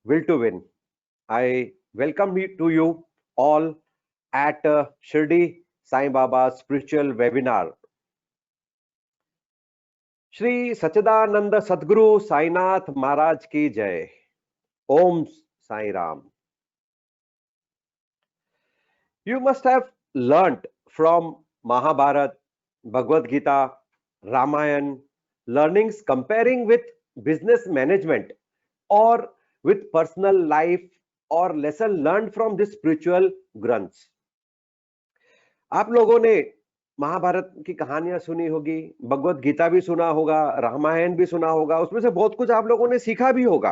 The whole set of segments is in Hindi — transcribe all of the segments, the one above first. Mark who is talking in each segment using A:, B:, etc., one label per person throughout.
A: Will to Win. I welcome you all at Shirdi Sai Baba spiritual webinar. Shri Sachidananda Sadguru Sainath Maharaj ki jai. Om Sai Ram. You must have learnt from Mahabharat, Bhagavad Gita, Ramayan, learnings comparing with business management or with personal life or lesson learned from this spiritual grunts. आप लोगों ने महाभारत की कहानियां सुनी होगी, भगवत गीता भी सुना होगा, रामायण भी सुना होगा, उसमें से बहुत कुछ आप लोगों ने सीखा भी होगा,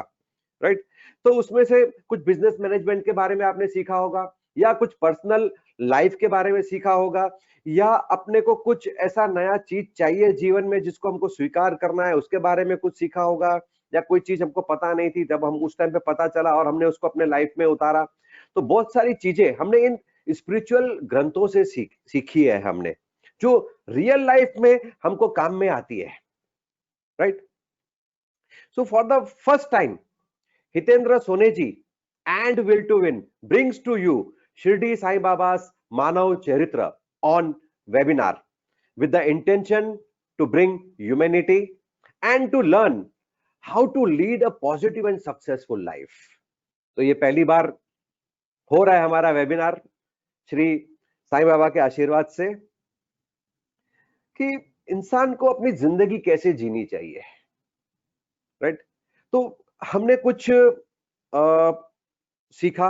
A: राइट? तो उसमें से कुछ बिजनेस मैनेजमेंट के बारे में आपने सीखा होगा, या कुछ पर्सनल लाइफ के बारे में सीखा होगा, या अपने को कुछ ऐसा नया चीज चाहिए जीवन में जिसको हमको स्वीकार करना है, उसके बारे में कुछ सीखा होगा, या कोई चीज हमको पता नहीं थी, जब हम उस टाइम पे पता चला और हमने उसको अपने लाइफ में उतारा। तो बहुत सारी चीजें हमने इन स्पिरिचुअल ग्रंथों से सीखी है हमने, जो रियल लाइफ में हमको काम में आती है, right? So for the first time Hitendra Soneji and Will to Win brings to you Shirdi Sai Baba's Manav Charitra on webinar with the intention to bring humanity and to learn how to lead a positive and successful life. तो ये पहली बार हो रहा है हमारा वेबिनार श्री साईं बाबा के आशीर्वाद से कि इंसान को अपनी जिंदगी कैसे जीनी चाहिए, राइट? तो हमने कुछ सीखा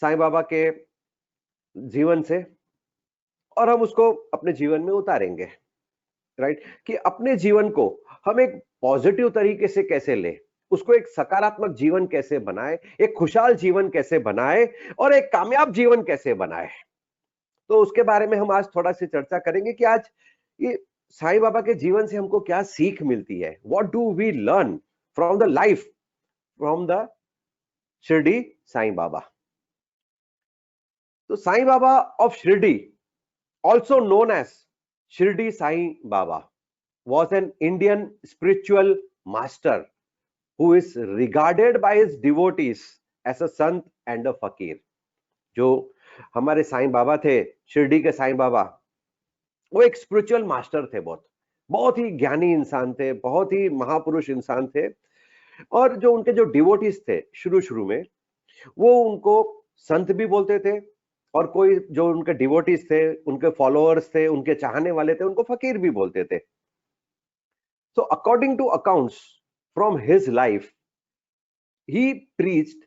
A: साईं बाबा के जीवन से और हम उसको अपने जीवन में उतारेंगे, राइट? कि अपने जीवन को हम एक पॉजिटिव तरीके से कैसे ले, उसको एक सकारात्मक जीवन कैसे बनाए, एक खुशहाल जीवन कैसे बनाए और एक कामयाब जीवन कैसे बनाए। तो उसके बारे में हम आज थोड़ा सी चर्चा करेंगे कि आज ये साईं बाबा के जीवन से हमको क्या सीख मिलती है, what do we learn from the life from the Shirdi Sai Baba. तो Sai Baba of Shirdi, also known as Shirdi Sai Baba, was an Indian spiritual master who is regarded by his devotees as a sant and a fakir. जो हमारे साईं बाबा थे, शिरडी के साईं बाबा, वो एक स्पिरिचुअल मास्टर थे, बहुत ही ज्ञानी इंसान थे, बहुत ही महापुरुष इंसान थे। और जो उनके जो डिवोटीज थे शुरू में, वो उनको संत भी बोलते थे, और कोई जो उनके डिवोटीज थे, उनके फॉलोअर्स थे, उनके चाहने वाले थे, उनको फकीर भी बोलते थे। So according to accounts from his life, he preached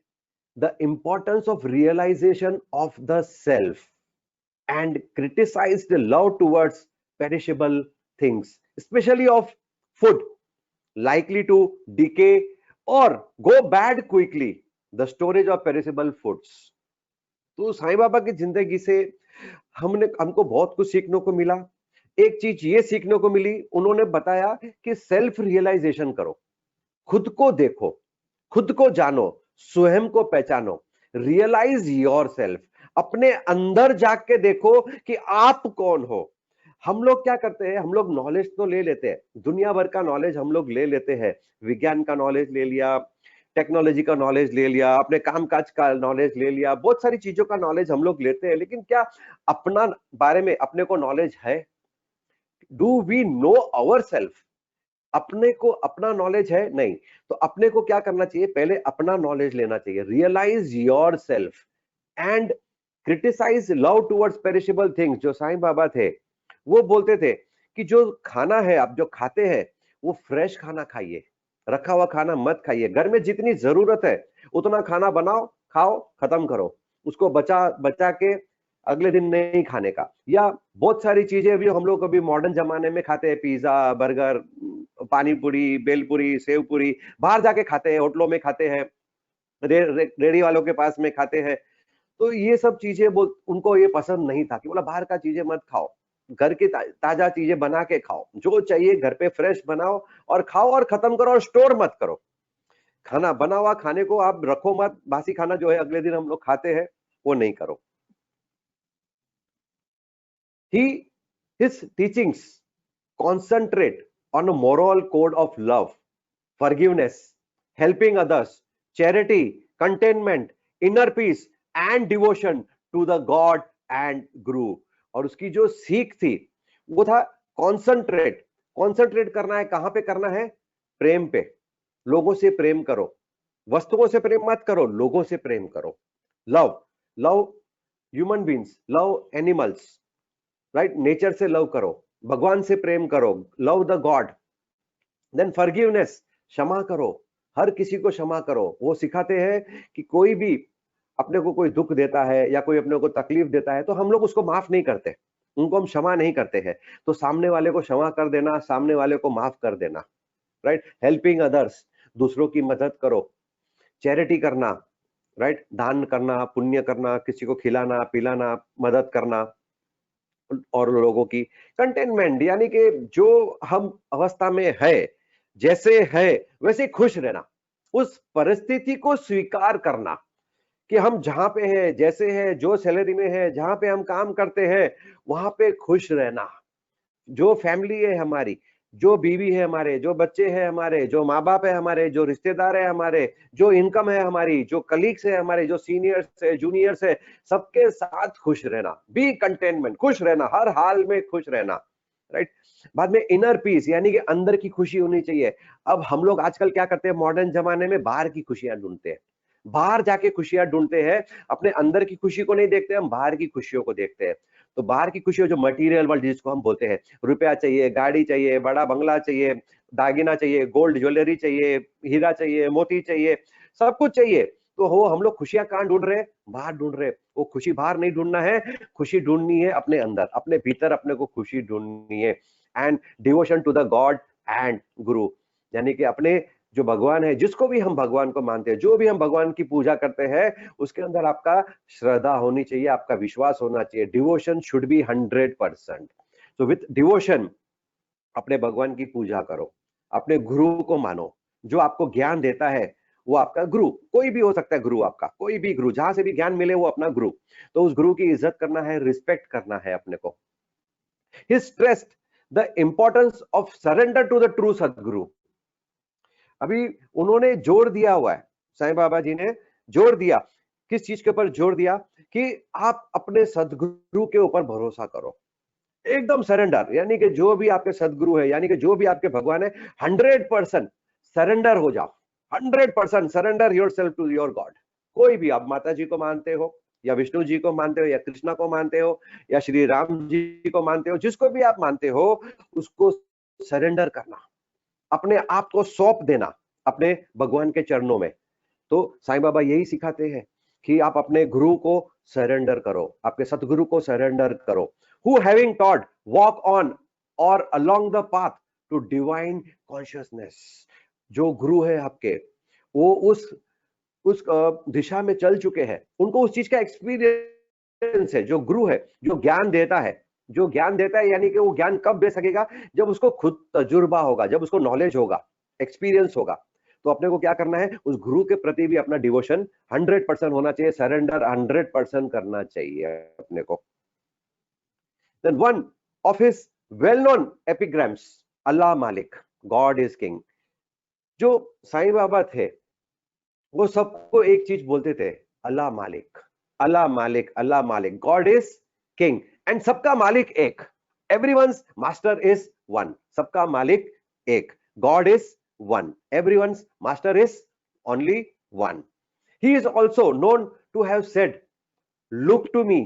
A: the importance of realization of the self and criticized the love towards perishable things, especially of food likely to decay or go bad quickly, the storage of perishable foods. तो साईं बाबा की जिंदगी से हमको बहुत कुछ सीखने को मिला। एक चीज ये सीखने को मिली, उन्होंने बताया कि सेल्फ रियलाइजेशन करो, खुद को देखो, खुद को जानो, स्वयं को पहचानो, रियलाइज योर सेल्फ, अपने अंदर जाग के देखो कि आप कौन हो। हम लोग क्या करते हैं, हम लोग नॉलेज तो ले लेते हैं, दुनिया भर का नॉलेज हम लोग ले लेते हैं, विज्ञान का नॉलेज ले लिया, टेक्नोलॉजी का नॉलेज ले लिया, अपने कामकाज का नॉलेज ले लिया, बहुत सारी चीजों का नॉलेज हम लोग लेते हैं, लेकिन क्या अपना बारे में अपने को नॉलेज है? Do we know our self? अपने को अपना नॉलेज है? नहीं। तो अपने को क्या करना चाहिए, पहले अपना नॉलेज लेना चाहिए, realize your self and criticize love towards perishable things. जो साईं बाबा थे वो बोलते थे कि जो खाना है, आप जो खाते हैं, वो फ्रेश खाना खाइए, रखा हुआ खाना मत खाइए। घर में जितनी जरूरत है उतना खाना बनाओ, खाओ, खत्म करो, उसको बचा के अगले दिन नहीं खाने का। या बहुत सारी चीजें भी हम लोग अभी मॉडर्न जमाने में खाते हैं, पिज्जा, बर्गर, पानी पूरी, बेलपुरी, सेव पूरी, बाहर जाके खाते हैं, होटलों में खाते हैं, रेडी वालों के पास में खाते हैं। तो ये सब चीजें उनको ये पसंद नहीं था कि बोला बाहर का चीजें मत खाओ, घर की ताजा चीजें बना के खाओ, जो चाहिए घर पे फ्रेश बनाओ और खाओ और खत्म करो और स्टोर मत करो। खाना बना हुआ खाने को आप रखो मत, बासी खाना जो है अगले दिन हम लोग खाते हैं वो नहीं करो। His teachings concentrate on a moral code of love, forgiveness, helping others, charity, contentment, inner peace and devotion to the God and Guru. और उसकी जो सीख थी वो था कॉन्सेंट्रेट करना है। कहां पे करना है? प्रेम पे। लोगों से प्रेम करो, वस्तुओं से प्रेम मत करो, लोगों से प्रेम करो। Love human beings, love animals, right? Nature से लव करो, भगवान से प्रेम करो, love the God. Then forgiveness, क्षमा करो, हर किसी को क्षमा करो। वो सिखाते हैं कि कोई भी अपने को कोई दुख देता है या कोई अपने को तकलीफ देता है तो हम लोग उसको माफ नहीं करते, उनको हम क्षमा नहीं करते हैं। तो सामने वाले को क्षमा कर देना, सामने वाले को माफ कर देना, राइट? हेल्पिंग अदर्स, दूसरों की मदद करो। चैरिटी करना, राइट? दान करना, पुण्य करना, किसी को खिलाना पिलाना, मदद करना और लोगों की। कंटेनमेंट यानी कि जो हम अवस्था में है, जैसे है वैसे खुश रहना, उस परिस्थिति को स्वीकार करना कि हम जहां पे हैं, जैसे है, जो सैलरी में है, जहां पे हम काम करते हैं वहां पे खुश रहना। जो फैमिली है हमारी, जो बीवी है हमारे, जो बच्चे हैं हमारे, जो माँ बाप है हमारे, जो रिश्तेदार है हमारे, जो इनकम है हमारी, जो कलीग्स है हमारे, जो सीनियर्स है, जूनियर्स है, सबके साथ खुश रहना। बी कंटेनमेंट, खुश रहना, हर हाल में खुश रहना, राइट? बाद में इनर पीस यानी कि अंदर की खुशी होनी चाहिए। अब हम लोग आजकल क्या करते हैं, मॉडर्न जमाने में बाहर की खुशियां ढूंढते हैं, बाहर जाके खुशियां ढूंढते हैं, अपने अंदर की खुशी को नहीं देखते, हम बाहर की खुशियों को देखते हैं। तो बाहर की खुशी जो मटेरियल वर्ल्ड जिसको हम बोलते हैं, रुपया चाहिए, गाड़ी चाहिए, बड़ा बंगला चाहिए, दागिना चाहिए, गोल्ड ज्वेलरी चाहिए, हीरा चाहिए, मोती चाहिए, सब कुछ चाहिए। तो वो हम लोग खुशियां कहाँ ढूंढ रहे हैं? बाहर ढूंढ रहे हैं। वो खुशी बाहर नहीं ढूंढना है, खुशी ढूंढनी है अपने अंदर, अपने भीतर अपने को खुशी ढूंढनी है। And devotion to the God and guru, यानी कि अपने जो भगवान है, जिसको भी हम भगवान को मानते हैं, जो भी हम भगवान की पूजा करते हैं, उसके अंदर आपका श्रद्धा होनी चाहिए, आपका विश्वास होना चाहिए। Devotion should be 100%। तो विथ डिवोशन अपने भगवान की पूजा करो, अपने गुरु को मानो। जो आपको ज्ञान देता है वो आपका गुरु, कोई भी हो सकता है गुरु, आपका कोई भी गुरु, जहां से भी ज्ञान मिले वो अपना गुरु। तो उस गुरु की इज्जत करना है, रिस्पेक्ट करना है अपने को। He stressed the importance of surrender to the true सदगुरु। अभी उन्होंने जोर दिया हुआ है, साईं बाबा जी ने जोर दिया, किस चीज के ऊपर जोर दिया? कि आप अपने सदगुरु के ऊपर भरोसा करो, एकदम सरेंडर। यानी कि जो भी आपके सदगुरु है, यानी कि जो भी आपके भगवान है, 100% सरेंडर हो जाओ। 100% surrender yourself to your God. कोई भी, आप माता जी को मानते हो या विष्णु जी को मानते हो या कृष्णा को मानते हो या श्री राम जी को मानते हो, जिसको भी आप मानते हो उसको सरेंडर करना, अपने आप को सौंप देना अपने भगवान के चरणों में। तो साईं बाबा यही सिखाते हैं कि आप अपने गुरु को सरेंडर करो, आपके सतगुरु को सरेंडर करो। Who having taught walk on or along the path to divine consciousness. जो गुरु है आपके, वो उस दिशा में चल चुके हैं, उनको उस चीज का एक्सपीरियंस है। जो गुरु है, जो ज्ञान देता है, जो ज्ञान देता है, यानी कि वो ज्ञान कब दे सकेगा? जब उसको खुद तजुर्बा होगा, जब उसको नॉलेज होगा, एक्सपीरियंस होगा। तो अपने को क्या करना है? उस गुरु के प्रति भी अपना डिवोशन 100% होना चाहिए, सरेंडर 100% करना चाहिए अपने को। Then one of his well-known epigrams, अल्लाह मालिक, गॉड इज किंग। जो साईं बाबा थे वो सबको एक चीज बोलते थे, अल्लाह मालिक, अल्लाह मालिक, अल्लाह मालिक, गॉड इज किंग एंड सबका मालिक एक। एवरीवन्स मास्टर इज वन, सबका मालिक एक, God is one, everyone's master is only one. He is also known to have said, look to me,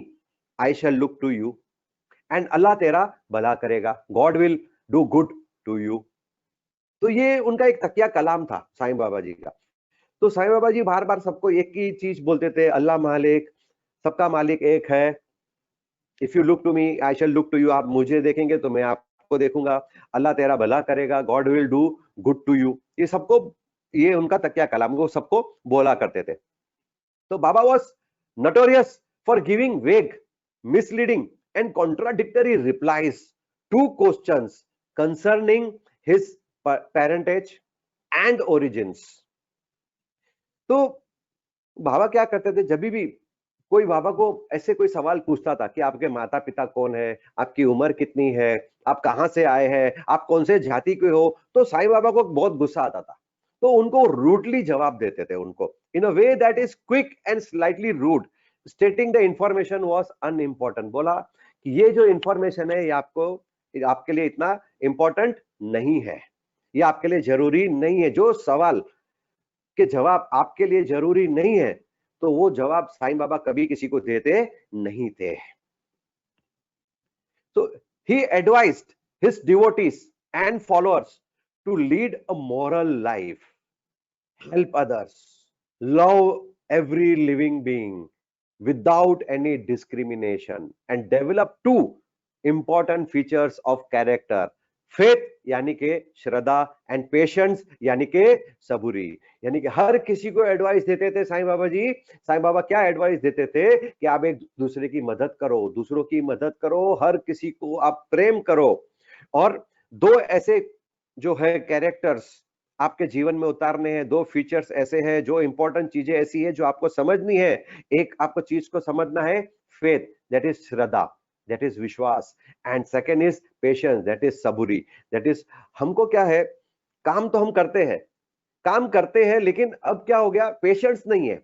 A: I shall look to you, and अल्लाह तेरा भला करेगा, God will do good to you। तो ये उनका एक तकिया कलाम था साईं बाबा जी का। तो साईं बाबा जी बार बार सबको एक ही चीज बोलते थे, अल्लाह मालिक, सबका मालिक एक है। If you look to me I shall look to you, आप मुझे देखेंगे तो मैं आपको देखूंगा, अल्लाह तेरा भला करेगा, God will do good to you. ये सबको, ये उनका तकिया कलाम, वो सबको बोला करते थे। तो बाबा वॉज नोटोरियस फॉर गिविंग वेग, misleading and contradictory replies two questions concerning his parentage and origins. तो बाबा क्या करते थे, जब भी कोई बाबा को ऐसे कोई सवाल पूछता था कि आपके माता पिता कौन है, आपकी उम्र कितनी है, आप कहां से आए हैं, आप कौन से जाति के हो, तो साईं बाबा को बहुत गुस्सा आता था। तो उनको रूडली जवाब देते थे उनको in a way that is quick and slightly rude, stating the information was unimportant. बोला कि ये जो इंफॉर्मेशन है ये आपके लिए इतना इंपॉर्टेंट नहीं है, ये आपके लिए जरूरी नहीं है, जो सवाल के जवाब आपके लिए जरूरी नहीं है तो वो जवाब साईं बाबा कभी किसी को देते नहीं थे. So he advised his devotees and followers to lead a moral life, help others, love every living being without any discrimination, and develop two important features of character: faith यानी के श्रद्धा, एंड पेशेंस यानी के सबूरी. यानी कि हर किसी को एडवाइस देते थे साईं बाबा जी. साईं बाबा क्या एडवाइस देते थे कि आप एक दूसरे की मदद करो, दूसरों की मदद करो, हर किसी को आप प्रेम करो. और दो ऐसे जो है कैरेक्टर्स आपके जीवन में उतारने हैं, दो फीचर्स ऐसे हैं, जो इंपॉर्टेंट चीजें ऐसी है जो आपको समझनी है. एक आपको चीज को समझना है faith, that is Shraddha, that is विश्वास, and second is patience, that is Saburi. that is हमको क्या है, काम तो हम करते हैं लेकिन अब क्या हो गया, पेशेंस नहीं है,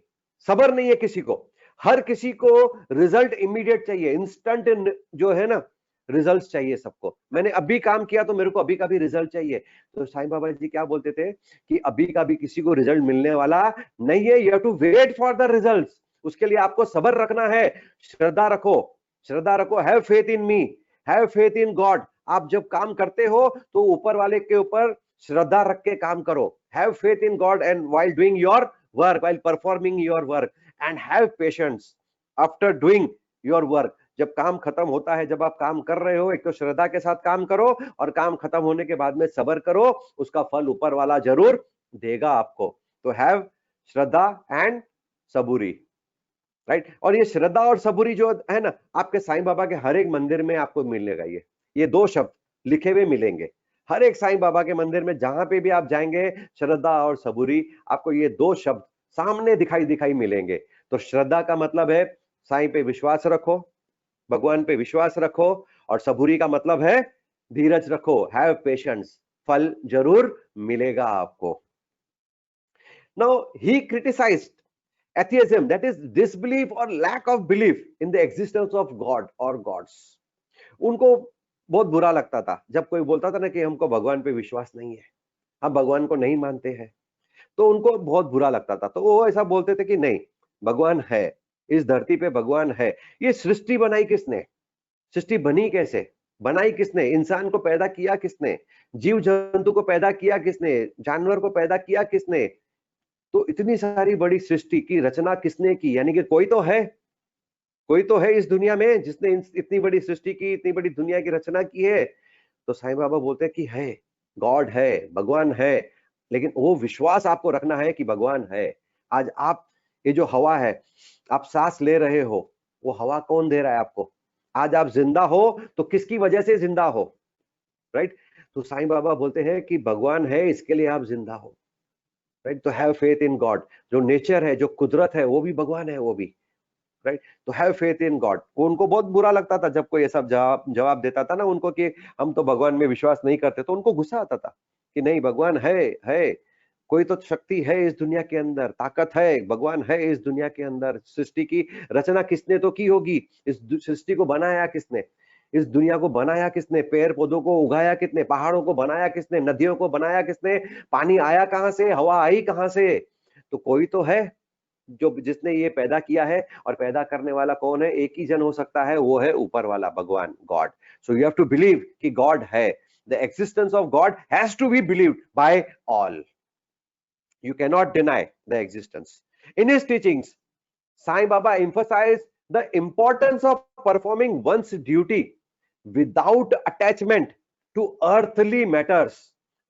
A: सबर नहीं है किसी को. हर किसी को रिजल्ट इमीडिएट चाहिए, इंस्टेंट जो है ना रिजल्ट चाहिए सबको. मैंने अभी काम किया तो मेरे को अभी का भी रिजल्ट चाहिए. तो साईं बाबा जी क्या बोलते थे कि अभी का भी किसी को रिजल्ट मिलने वाला नहीं है. You have to wait for the results. उसके लिए आपको सबर रखना है, श्रद्धा रखो. Have faith in me, have faith in God. आप जब काम करते हो तो ऊपर वाले के ऊपर श्रद्धा रख के काम करो. Have faith in God and while doing your work, while performing your work, and have patience after doing your work. जब काम खत्म होता है, जब आप काम कर रहे हो, एक तो श्रद्धा के साथ काम करो और काम खत्म होने के बाद में सबर करो, उसका फल ऊपर वाला जरूर देगा आपको. तो have Shraddha and Saburi, right. और ये श्रद्धा और सबूरी जो है ना, आपके साईं बाबा के हर एक मंदिर में आपको मिलेगा. ये दो शब्द लिखे हुए मिलेंगे हर एक साईं बाबा के मंदिर में. जहां पे भी आप जाएंगे, श्रद्धा और सबूरी, आपको ये दो शब्द सामने दिखाई मिलेंगे. तो श्रद्धा का मतलब है साईं पे विश्वास रखो, भगवान पे विश्वास रखो, और सबूरी का मतलब है धीरज रखो, हैव पेशेंस, फल जरूर मिलेगा आपको. Now he criticised atheism, that is disbelief or lack of belief in the existence of God or gods. उनको बहुत बुरा लगता था जब कोई बोलता था ना कि हमको भगवान पे विश्वास नहीं है, हम भगवान को नहीं मानते हैं, तो उनको बहुत बुरा लगता था. तो वो ऐसा बोलते थे कि नहीं, भगवान है, इस धरती पे भगवान है. ये सृष्टि बनाई किसने, सृष्टि बनी कैसे, बनाई किसने, इंसान को पैदा किया किसने, जीव जंतु को पैदा किया किसने, जानवर को पैदा किया किसने. तो इतनी सारी बड़ी सृष्टि की रचना किसने की, यानी कि कोई तो है इस दुनिया में जिसने इतनी बड़ी सृष्टि की, इतनी बड़ी दुनिया की रचना की है. तो साईं बाबा बोलते हैं कि है, गॉड है, भगवान है, लेकिन वो विश्वास आपको रखना है कि भगवान है. आज आप ये जो हवा है, आप सांस ले रहे हो, वो हवा कौन दे रहा है आपको. आज आप जिंदा हो तो किसकी वजह से जिंदा हो, राइट. तो साईं बाबा बोलते हैं कि भगवान है, इसके लिए आप जिंदा हो, राइट. तो हैव फेथ इन गॉड. जो नेचर है, जो कुदरत है, वो भी भगवान है, वो भी, राइट. तो हैव फेथ इन गॉड. उनको बहुत बुरा लगता था जब कोई ऐसा जवाब देता था ना उनको कि हम तो भगवान में विश्वास नहीं करते, तो उनको गुस्सा आता था कि नहीं, भगवान है, कोई तो शक्ति है इस दुनिया के अंदर, ताकत है, भगवान है इस दुनिया के अंदर. सृष्टि की रचना किसने तो की होगी, इस सृष्टि को बनाया किसने, इस दुनिया को बनाया किसने, पेड़ पौधों को उगाया किसने, पहाड़ों को बनाया किसने, नदियों को बनाया किसने, पानी आया कहां से, हवा आई कहां से. तो कोई तो है जो जिसने ये पैदा किया है, और पैदा करने वाला कौन है, एक ही जन हो सकता है, वो है ऊपर वाला भगवान, God. So you have to believe कि गॉड है. The existence of God has to be believed by all. You cannot deny the existence. In his teachings, Sai Baba emphasized the importance of performing one's duty without attachment to earthly matters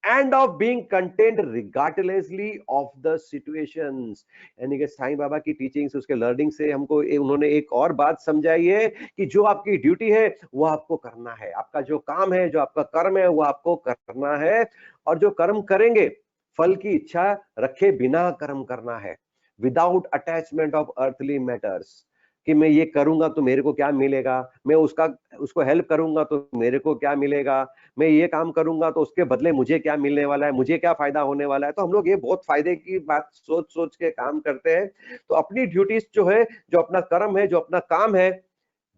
A: and of being content regardlessly of the situations. यानी कि साईं बाबा की टीचिंग्स, उसके लर्निंग से हमको उन्होंने एक और बात समझाई है कि जो आपकी ड्यूटी है वो आपको करना है, आपका जो काम है, जो आपका कर्म है, वो आपको करना है. और जो कर्म करेंगे, फल की इच्छा रखे बिना कर्म करना है, without attachment of earthly matters. कि मैं ये करूंगा तो मेरे को क्या मिलेगा, मैं उसको हेल्प करूंगा तो मेरे को क्या मिलेगा, मैं ये काम करूंगा तो उसके बदले मुझे क्या मिलने वाला है, मुझे क्या फायदा होने वाला है। तो हम लोग ये बहुत फायदे की बात सोच सोच के काम करते हैं। तो अपनी ड्यूटीज जो है, जो अपना कर्म है, जो अपना काम है,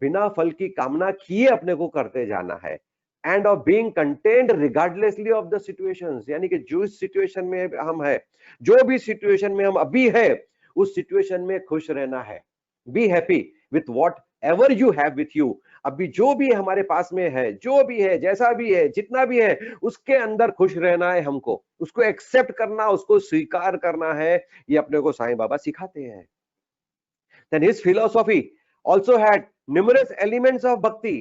A: बिना फल की कामना किए अपने को करते जाना है। End of being content regardlessly of the situations, यानी कि जो सिचुएशन में हम है, जो भी सिचुएशन में हम अभी है, उस सिचुएशन में खुश रहना है। Be happy with what ever you have with you. अभी जो भी हमारे पास में है, जो भी है, जैसा भी है, जितना भी है, उसके अंदर खुश रहना है हमको, उसको एक्सेप्ट करना, उसको स्वीकार करना है। ये अपने को साईं बाबा सिखाते हैं। Then his philosophy also had numerous elements of bhakti.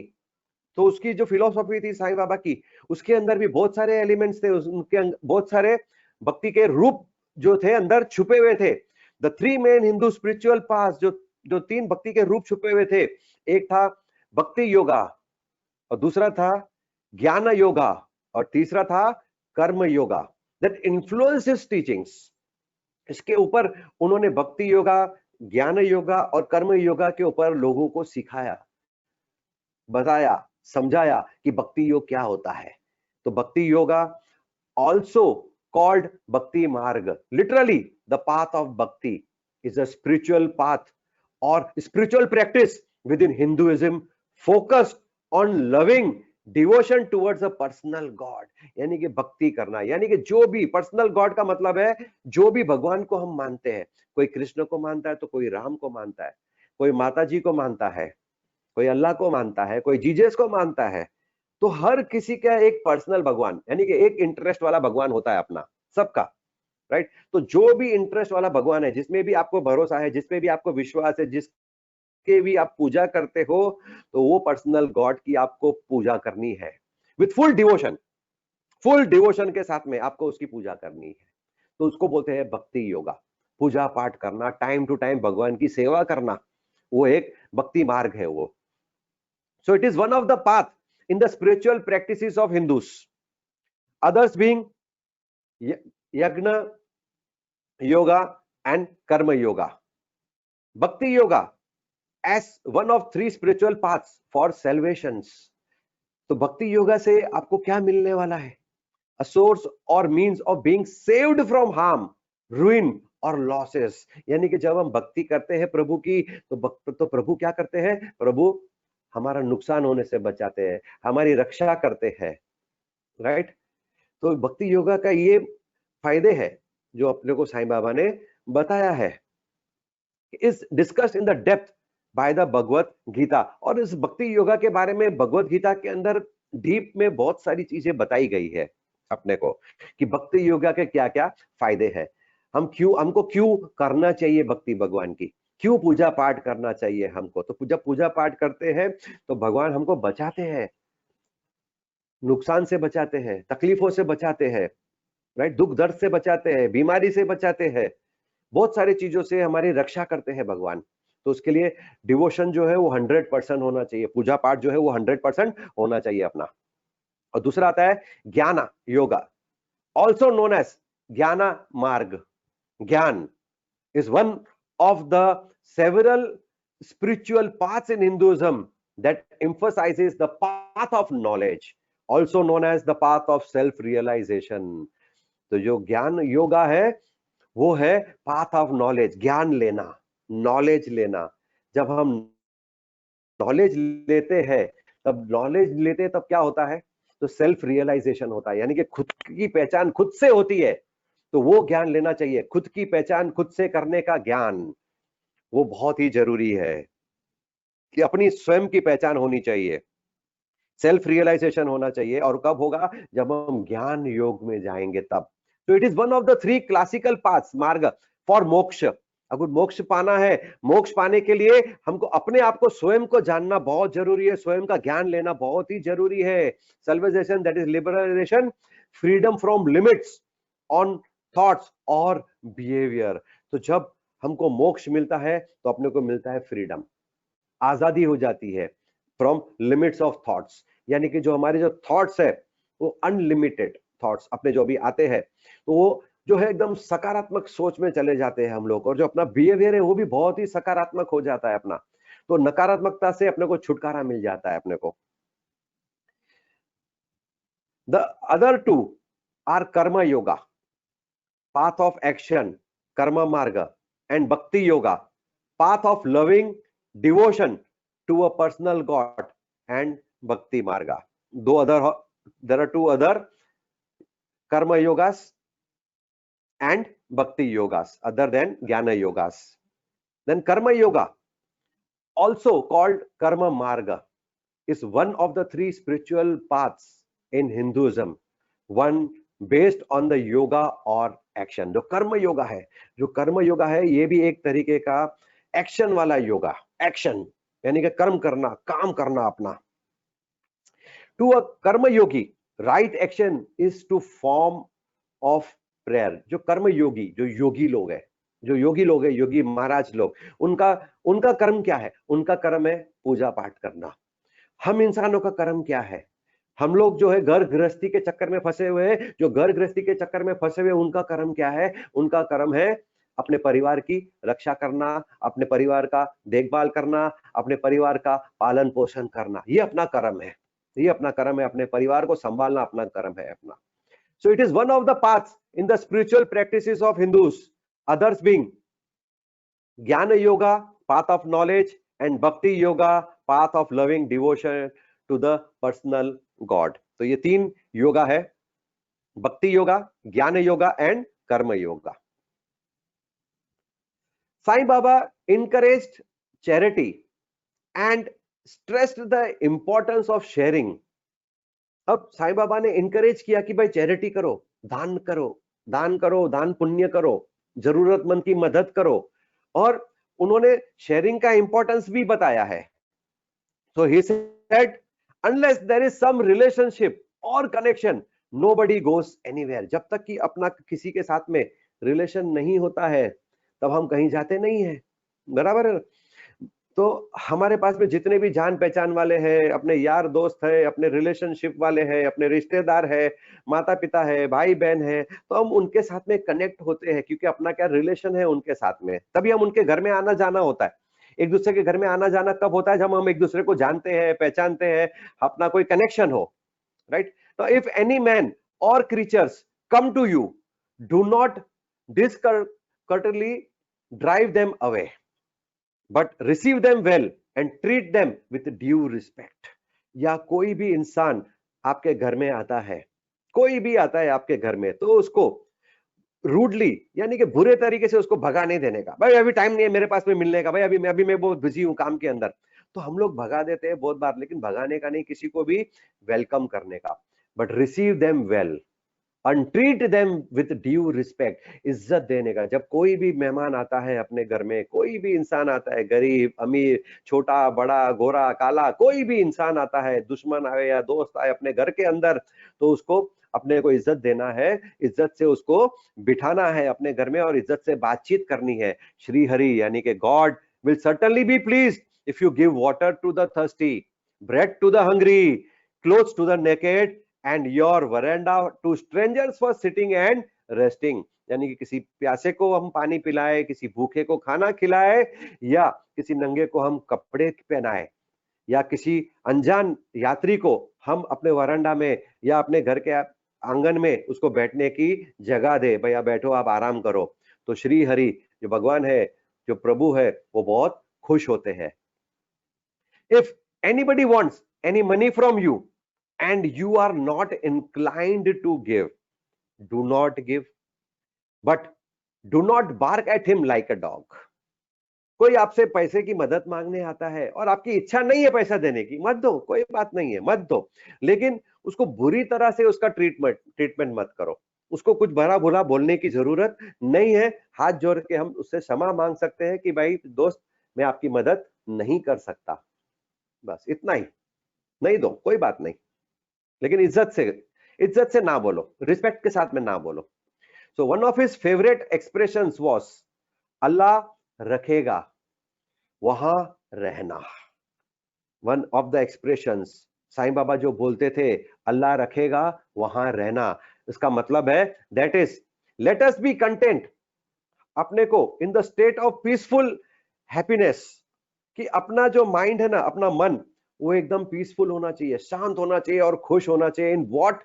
A: तो उसकी जो फिलोसॉफी थी साईं बाबा की, उसके अंदर भी बहुत सारे एलिमेंट्स थे, उनके बहुत सारे भक्ति के रूप जो थे अंदर छुपे हुए थे। The three main Hindu spiritual paths, जो तीन भक्ति के रूप छुपे हुए थे, एक था भक्ति योगा, और दूसरा था ज्ञान योगा, और तीसरा था कर्म yoga. That influence his teachings. इसके ऊपर उन्होंने भक्ति योगा, ज्ञान योगा और कर्म योगा के ऊपर लोगों को सिखाया, बताया, समझाया कि भक्ति योग क्या होता है। तो भक्ति योगा ऑल्सो कॉल्ड भक्ति मार्ग, लिटरली द पाथ ऑफ भक्ति इज अ स्पिरिचुअल पाथ और spiritual practice with in Hinduism focused on loving devotion towards a personal God. यानी कि भक्ति करना, यानी कि जो भी पर्सनल गॉड का मतलब है जो भी भगवान को हम मानते हैं। कोई कृष्ण को मानता है तो कोई राम को मानता है, कोई माता जी को मानता है, कोई अल्लाह को मानता है, कोई जीसस को मानता है। तो हर किसी का एक पर्सनल भगवान, यानी कि एक इंटरेस्ट वाला भगवान होता है अपना सबका, राइट। तो जो भी इंटरेस्ट वाला भगवान है, जिसमें भी आपको भरोसा है, जिसमें भी आपको विश्वास है, जिसके भी आप पूजा करते हो, तो वो पर्सनल गॉड की आपको पूजा करनी है with full devotion. Full devotion के साथ में आपको उसकी पूजा करनी है। तो उसको बोलते हैं भक्ति योगा। पूजा पाठ करना, टाइम टू टाइम भगवान की सेवा करना, वो एक भक्ति मार्ग है वो। So it is one of the path in the spiritual practices of Hindus. Others being Yagna Yoga and Karma Yoga. Bhakti Yoga as one of three spiritual paths for salvations. तो भक्ति योगा से आपको क्या मिलने वाला है? A source or means of being saved from harm, ruin और losses. यानी कि जब हम भक्ति करते हैं प्रभु की, तो प्रभु क्या करते हैं? प्रभु हमारा नुकसान होने से बचाते हैं, हमारी रक्षा करते हैं, राइट। तो भक्ति योगा का ये फायदे है जो अपने को साईं बाबा ने बताया है, is discussed in the depth by the Bhagavad Gita. और इस भक्ति योगा के बारे में भगवत गीता के अंदर डीप में बहुत सारी चीजें बताई गई है अपने को, कि भक्ति योगा के क्या क्या फायदे हैं, हमको क्यों करना चाहिए भक्ति भगवान की, क्यों पूजा पाठ करना चाहिए हमको। तो जब पूजा पाठ करते हैं तो भगवान हमको बचाते हैं, नुकसान से बचाते हैं, तकलीफों से बचाते हैं, राइट, दुख दर्द से बचाते हैं, बीमारी से बचाते हैं, बहुत सारी चीजों से हमारी रक्षा करते हैं भगवान। तो उसके लिए डिवोशन जो है वो 100% होना चाहिए, पूजा पाठ जो है वो 100% होना चाहिए अपना। और दूसरा आता है ज्ञान योगा, ऑल्सो नोन एज ज्ञान मार्ग। ज्ञान is one of the several spiritual paths in Hinduism that emphasizes the path of knowledge, also known as the path of self-realization. तो जो ज्ञान योगा है वो है path of knowledge, ज्ञान लेना, नॉलेज लेना। जब हम नॉलेज लेते हैं तब क्या होता है? तो सेल्फ रियलाइजेशन होता है, यानी कि खुद की पहचान खुद से होती है। तो वो ज्ञान लेना चाहिए, खुद की पहचान खुद से करने का ज्ञान, वो बहुत ही जरूरी है कि अपनी स्वयं की पहचान होनी चाहिए, सेल्फ रियलाइजेशन होना चाहिए। और कब होगा? जब हम ज्ञान योग में जाएंगे तब। तो it is one of the three classical paths, मार्ग फॉर मोक्ष। अगर मोक्ष पाना है, मोक्ष पाने के लिए हमको अपने आप को, स्वयं को जानना बहुत जरूरी है, स्वयं का ज्ञान लेना बहुत ही जरूरी है। Salvation that is liberalization, freedom from limits on thoughts और बिहेवियर। तो जब हमको मोक्ष मिलता है तो अपने को मिलता है फ्रीडम, आजादी हो जाती है फ्रॉम लिमिट्स ऑफ थॉट्स। यानी कि जो हमारे जो थॉट्स है वो अनलिमिटेड थॉट्स अपने जो भी आते हैं, तो वो जो है एकदम सकारात्मक सोच में चले जाते हैं हम लोग, और जो अपना बिहेवियर है वो भी बहुत ही सकारात्मक हो जाता है अपना। तो नकारात्मकता से अपने को छुटकारा मिल जाता है अपने को। द अदर टू आर कर्म yoga, path of action, karma marga, and bhakti yoga, path of loving devotion to a personal god, and bhakti marga. There are two other karma yogas and bhakti yogas other than jnana yogas. Then karma yoga, also called karma marga, is one of the three spiritual paths in Hinduism, one based on the yoga और एक्शन। जो कर्म योगा है ये भी एक तरीके का एक्शन वाला योगा, एक्शन यानी कि कर्म करना, काम करना अपना। To a karma yogi right action is to form of prayer. जो कर्म योगी, जो योगी लोग है, योगी महाराज लोग, उनका कर्म क्या है? उनका कर्म है पूजा पाठ करना। हम इंसानों का कर्म क्या है? हम लोग जो है घर गृहस्थी के चक्कर में फंसे हुए हैं, जो घर गृहस्थी के चक्कर में फंसे हुए, उनका कर्म क्या है? उनका कर्म है अपने परिवार की रक्षा करना, अपने परिवार का देखभाल करना, अपने परिवार का पालन पोषण करना। ये अपना कर्म है, अपने परिवार को संभालना अपना कर्म है अपना। So it is one of the paths in the spiritual practices of Hindus, others being jnana yoga, path of knowledge, and bhakti yoga, path of loving devotion to the personal god. तो ये तीन योगा है, भक्ति योगा, ज्ञान योगा एंड कर्म yoga. Sai Baba encouraged charity and stressed the importance of sharing। अब साईं बाबा ने encourage किया कि भाई चैरिटी करो, दान करो, दान पुण्य करो, जरूरतमंद की मदद करो, और उन्होंने शेयरिंग का इंपॉर्टेंस भी बताया है। So he said, unless there is some relationship or connection, nobody goes anywhere। जब तक कि अपना किसी के साथ में रिलेशन नहीं होता है तब हम कहीं जाते नहीं है, बराबर है। तो हमारे पास में जितने भी जान पहचान वाले हैं, अपने यार दोस्त है, अपने रिलेशनशिप वाले हैं, अपने रिश्तेदार है, माता पिता है, भाई बहन है, तो हम उनके साथ में कनेक्ट होते हैं क्योंकि अपना क्या रिलेशन है उनके साथ में, तभी हम उनके घर में आना जाना होता है। एक दूसरे के घर में आना जाना कब होता है? जब हम एक दूसरे को जानते हैं, पहचानते हैं, अपना कोई कनेक्शन हो, राइट। तो इफ एनी मैन और creatures come to you, do not discourteously drive them away, but receive them well and treat them with due respect। या कोई भी इंसान आपके घर में आता है, कोई भी आता है आपके घर में, तो उसको रूडली यानी कि बुरे तरीके से उसको भगा नहीं देने का। भाई अभी टाइम नहीं है मेरे पास में मिलने का, भाई अभी मैं बहुत बिजी हूं काम के अंदर, तो हम लोग भगा देते हैं बहुत बार, लेकिन भगाने का नहीं, किसी को भी वेलकम करने का। But receive them well and treat them with due respect, इज्जत देने का। जब कोई भी मेहमान आता है अपने घर में, कोई भी इंसान आता है, गरीब अमीर, छोटा बड़ा, गोरा काला, कोई भी इंसान आता है, दुश्मन आए या दोस्त आए अपने घर के अंदर, तो उसको अपने को इज्जत देना है, इज्जत से उसको बिठाना है अपने घर में और इज्जत से बातचीत करनी है। श्री हरि यानी कि God will certainly be pleased if you give water to the thirsty, bread to the hungry, clothes to the naked, and your veranda to strangers for sitting and resting। यानी कि किसी प्यासे को हम पानी पिलाए, किसी भूखे को खाना खिलाए, या किसी नंगे को हम कपड़े पहनाए, या किसी अनजान यात्री को हम अपने वरांडा में या अपने घर के आंगन में उसको बैठने की जगह दे, भैया बैठो, आप आराम करो। तो श्री हरि जो भगवान है, जो प्रभु है, वो बहुत खुश होते हैं। If anybody wants any money from you and you are not inclined to give, do not give, but do not bark at him like a dog। कोई आपसे पैसे की मदद मांगने आता है और आपकी इच्छा नहीं है पैसा देने की, मत दो, कोई बात नहीं है, मत दो, लेकिन उसको बुरी तरह से उसका ट्रीटमेंट मत करो। उसको कुछ भला बुरा बोलने की जरूरत नहीं है। हाथ जोड़ के हम उससे क्षमा मांग सकते हैं कि भाई दोस्त, मैं आपकी मदद नहीं कर सकता, बस इतना ही, नहीं दो, कोई बात नहीं, लेकिन इज्जत से ना बोलो, रिस्पेक्ट के साथ में ना बोलो। So one of his favourite expressions was, अल्लाह रखेगा वहां रहना। One of the expressions Sai Baba जो बोलते थे, अल्लाह रखेगा वहां रहना, इसका मतलब है that is let us B content, अपने को in the state of peaceful happiness कि अपना जो माइंड है ना, अपना मन, वो एकदम पीसफुल होना चाहिए, शांत होना चाहिए और खुश होना चाहिए in what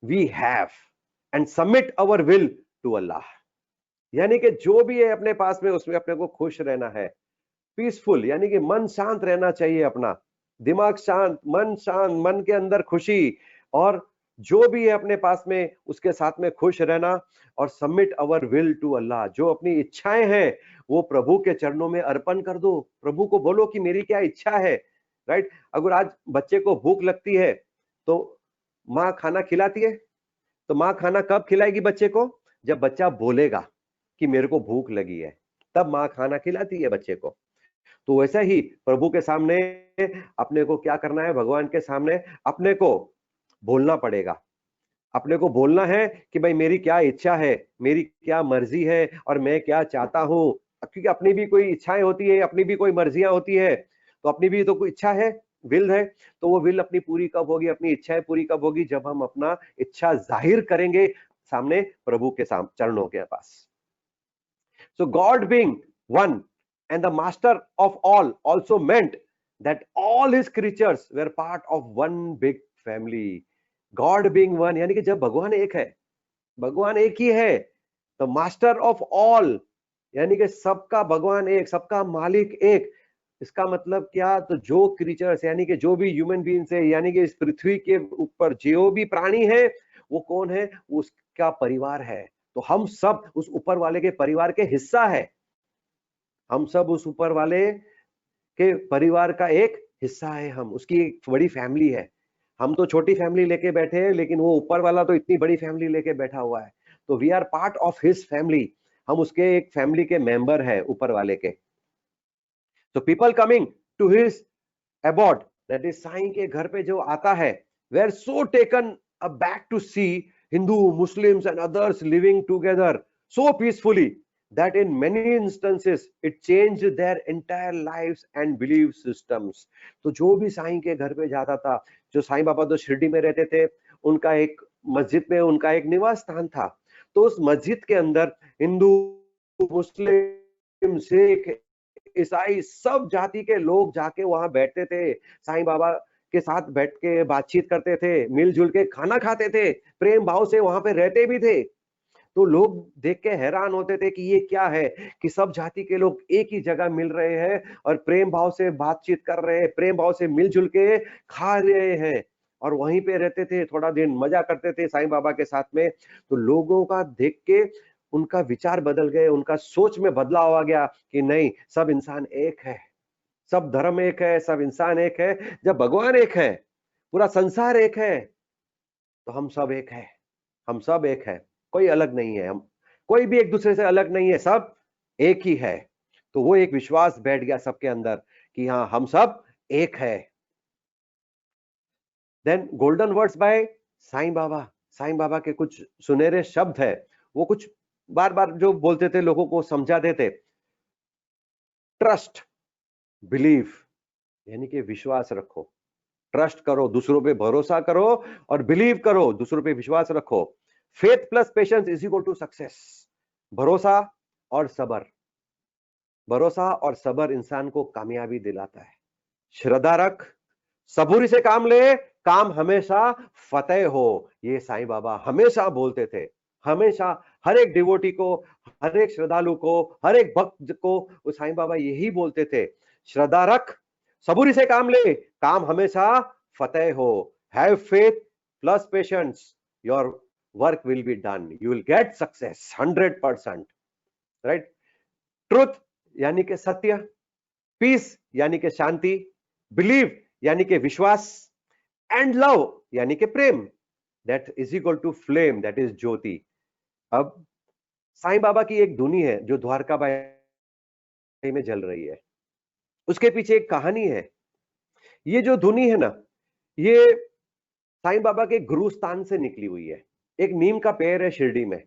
A: we have, and submit our will to Allah. यानी कि जो भी है अपने पास में, उसमें अपने को खुश रहना है, पीसफुल, यानी कि मन शांत रहना चाहिए, अपना दिमाग शांत, मन शांत, मन के अंदर खुशी, और जो भी है अपने पास में उसके साथ में खुश रहना, और सबमिट अवर विल टू अल्लाह। जो अपनी इच्छाएं हैं वो प्रभु के चरणों में अर्पण कर दो, प्रभु को बोलो कि मेरी क्या इच्छा है, राइट। अगर आज बच्चे को भूख लगती है तो माँ खाना खिलाती है, तो माँ खाना कब खिलाएगी बच्चे को? जब बच्चा बोलेगा कि मेरे को भूख लगी है, तब माँ खाना खिलाती है बच्चे को। तो वैसे ही प्रभु के सामने अपने को क्या करना है? भगवान के सामने अपने को बोलना पड़ेगा। अपने को बोलना है कि भाई मेरी क्या इच्छा है, मेरी क्या मर्जी है, और मैं क्या चाहता हूं। क्योंकि अपनी भी कोई इच्छाएं होती है, अपनी भी कोई मर्जियां होती है, तो अपनी भी तो कोई इच्छा है, विल है। तो वो विल अपनी पूरी कब होगी, अपनी इच्छाएं पूरी कब होगी? जब हम अपना इच्छा जाहिर करेंगे सामने प्रभु के चरणों के पास। So God being one and the master of all also meant that all his creatures were part of one big family. God being one, यानी कि जब भगवान एक है, भगवान एक ही है, तो मास्टर ऑफ ऑल, यानी कि सबका भगवान एक, सबका मालिक एक। इसका मतलब क्या? तो जो क्रीचर्स, यानी कि जो भी ह्यूमन बीइंग्स है, यानी कि इस पृथ्वी के ऊपर जो भी प्राणी है, वो कौन है? उसका परिवार है। तो हम सब उस ऊपर वाले के परिवार के हिस्सा है, हम सब उस ऊपर वाले के परिवार का एक हिस्सा है, हम उसकी एक बड़ी फैमिली है। हम तो छोटी फैमिली लेके बैठे हैं, लेकिन वो ऊपर वाला तो इतनी बड़ी फैमिली लेके बैठा हुआ है। तो we are part of his family, हम उसके एक फैमिली के मेंबर है ऊपर वाले के। तो people coming to his abode, that is Sai के घर पे जो आता है, were so taken aback to see Hindu, Muslims and others living together so peacefully that in many instances it changed their entire lives and belief systems. तो जो भी साईं के घर पे जाता था, जो साईं बाबा तो शिरडी में रहते थे, उनका एक मस्जिद में उनका एक निवास स्थान था। तो उस मस्जिद के अंदर हिंदू, मुस्लिम, सिख, ईसाई, सब जाति के लोग जाके वहां बैठते थे, साईं बाबा के साथ बैठ के बातचीत करते थे, मिलजुल के खाना खाते थे, प्रेम भाव से वहां पे रहते भी थे। तो लोग देख के हैरान होते थे कि ये क्या है कि सब जाति के लोग एक ही जगह मिल रहे हैं और प्रेम भाव से बातचीत कर रहे हैं, प्रेम भाव से मिलजुल के खा रहे हैं, और वहीं पे रहते थे, थोड़ा दिन मजा करते थे साईं बाबा के साथ में। तो लोगों का देख के उनका विचार बदल गए, उनका सोच में बदलाव आ गया कि नहीं, सब इंसान एक है, सब धर्म एक है, सब इंसान एक है। जब भगवान एक है, पूरा संसार एक है, तो हम सब एक है, हम सब एक है, कोई अलग नहीं है, हम कोई भी एक दूसरे से अलग नहीं है, सब एक ही है। तो वो एक विश्वास बैठ गया सबके अंदर कि हाँ, हम सब एक है। Then golden words by Sai Baba, Sai Baba के कुछ सुनहरे शब्द है, वो कुछ बार बार जो बोलते थे, लोगों को समझाते थे। ट्रस्ट, बिलीव, यानी कि विश्वास रखो, ट्रस्ट करो, दूसरों पे भरोसा करो, और बिलीव करो, दूसरों पे विश्वास रखो। Faith plus patience is equal to success. भरोसा और सबर, भरोसा और सबर इंसान को कामयाबी दिलाता है। श्रद्धा रख, सबूरी से काम ले, काम हमेशा फतेह हो, ये साईं बाबा हमेशा बोलते थे। हमेशा हर एक डिवोटी को, हर एक श्रद्धालु को, हर एक भक्त को वो साईं बाबा यही बोलते थे, श्रद्धा रख, सबूरी से काम ले, काम हमेशा फतेह हो। Have faith plus patience, your work will be done, you will get success 100%, right. Truth यानी कि सत्य, पीस यानी कि शांति, बिलीव यानी कि विश्वास, एंड लव यानी कि प्रेम, that is equal to flame, that is jyoti. अब साईं बाबा की एक धुनी है जो द्वारका में जल रही है, उसके पीछे एक कहानी है। ये जो धुनी है ना, ये साईं बाबा के गुरु स्थान से निकली हुई है। एक नीम का पेड़ है शिरडी में,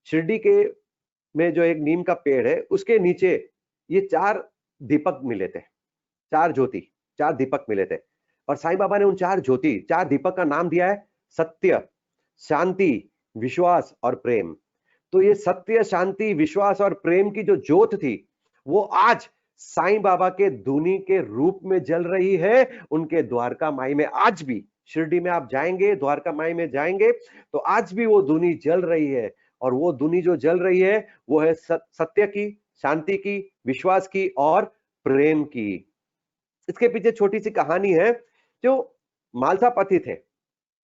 A: शिरडी के में जो एक नीम का पेड़ है, उसके नीचे ये 4 दीपक मिले थे, 4 ज्योति, 4 दीपक मिले थे। और साईं बाबा ने उन 4 ज्योति, 4 दीपक का नाम दिया है सत्य, शांति, विश्वास और प्रेम। तो ये सत्य, शांति, विश्वास और प्रेम की जो ज्योत थी, वो आज साईं बाबा के धुनी के रूप में जल रही है उनके द्वारका माई में। आज भी शिरडी में आप जाएंगे, द्वारका माई में जाएंगे, तो आज भी वो धुनी जल रही है। और वो धुनी जो जल रही है वो है सत्य की, शांति की, विश्वास की और प्रेम की। इसके पीछे छोटी सी कहानी है। जो मालसापति थे,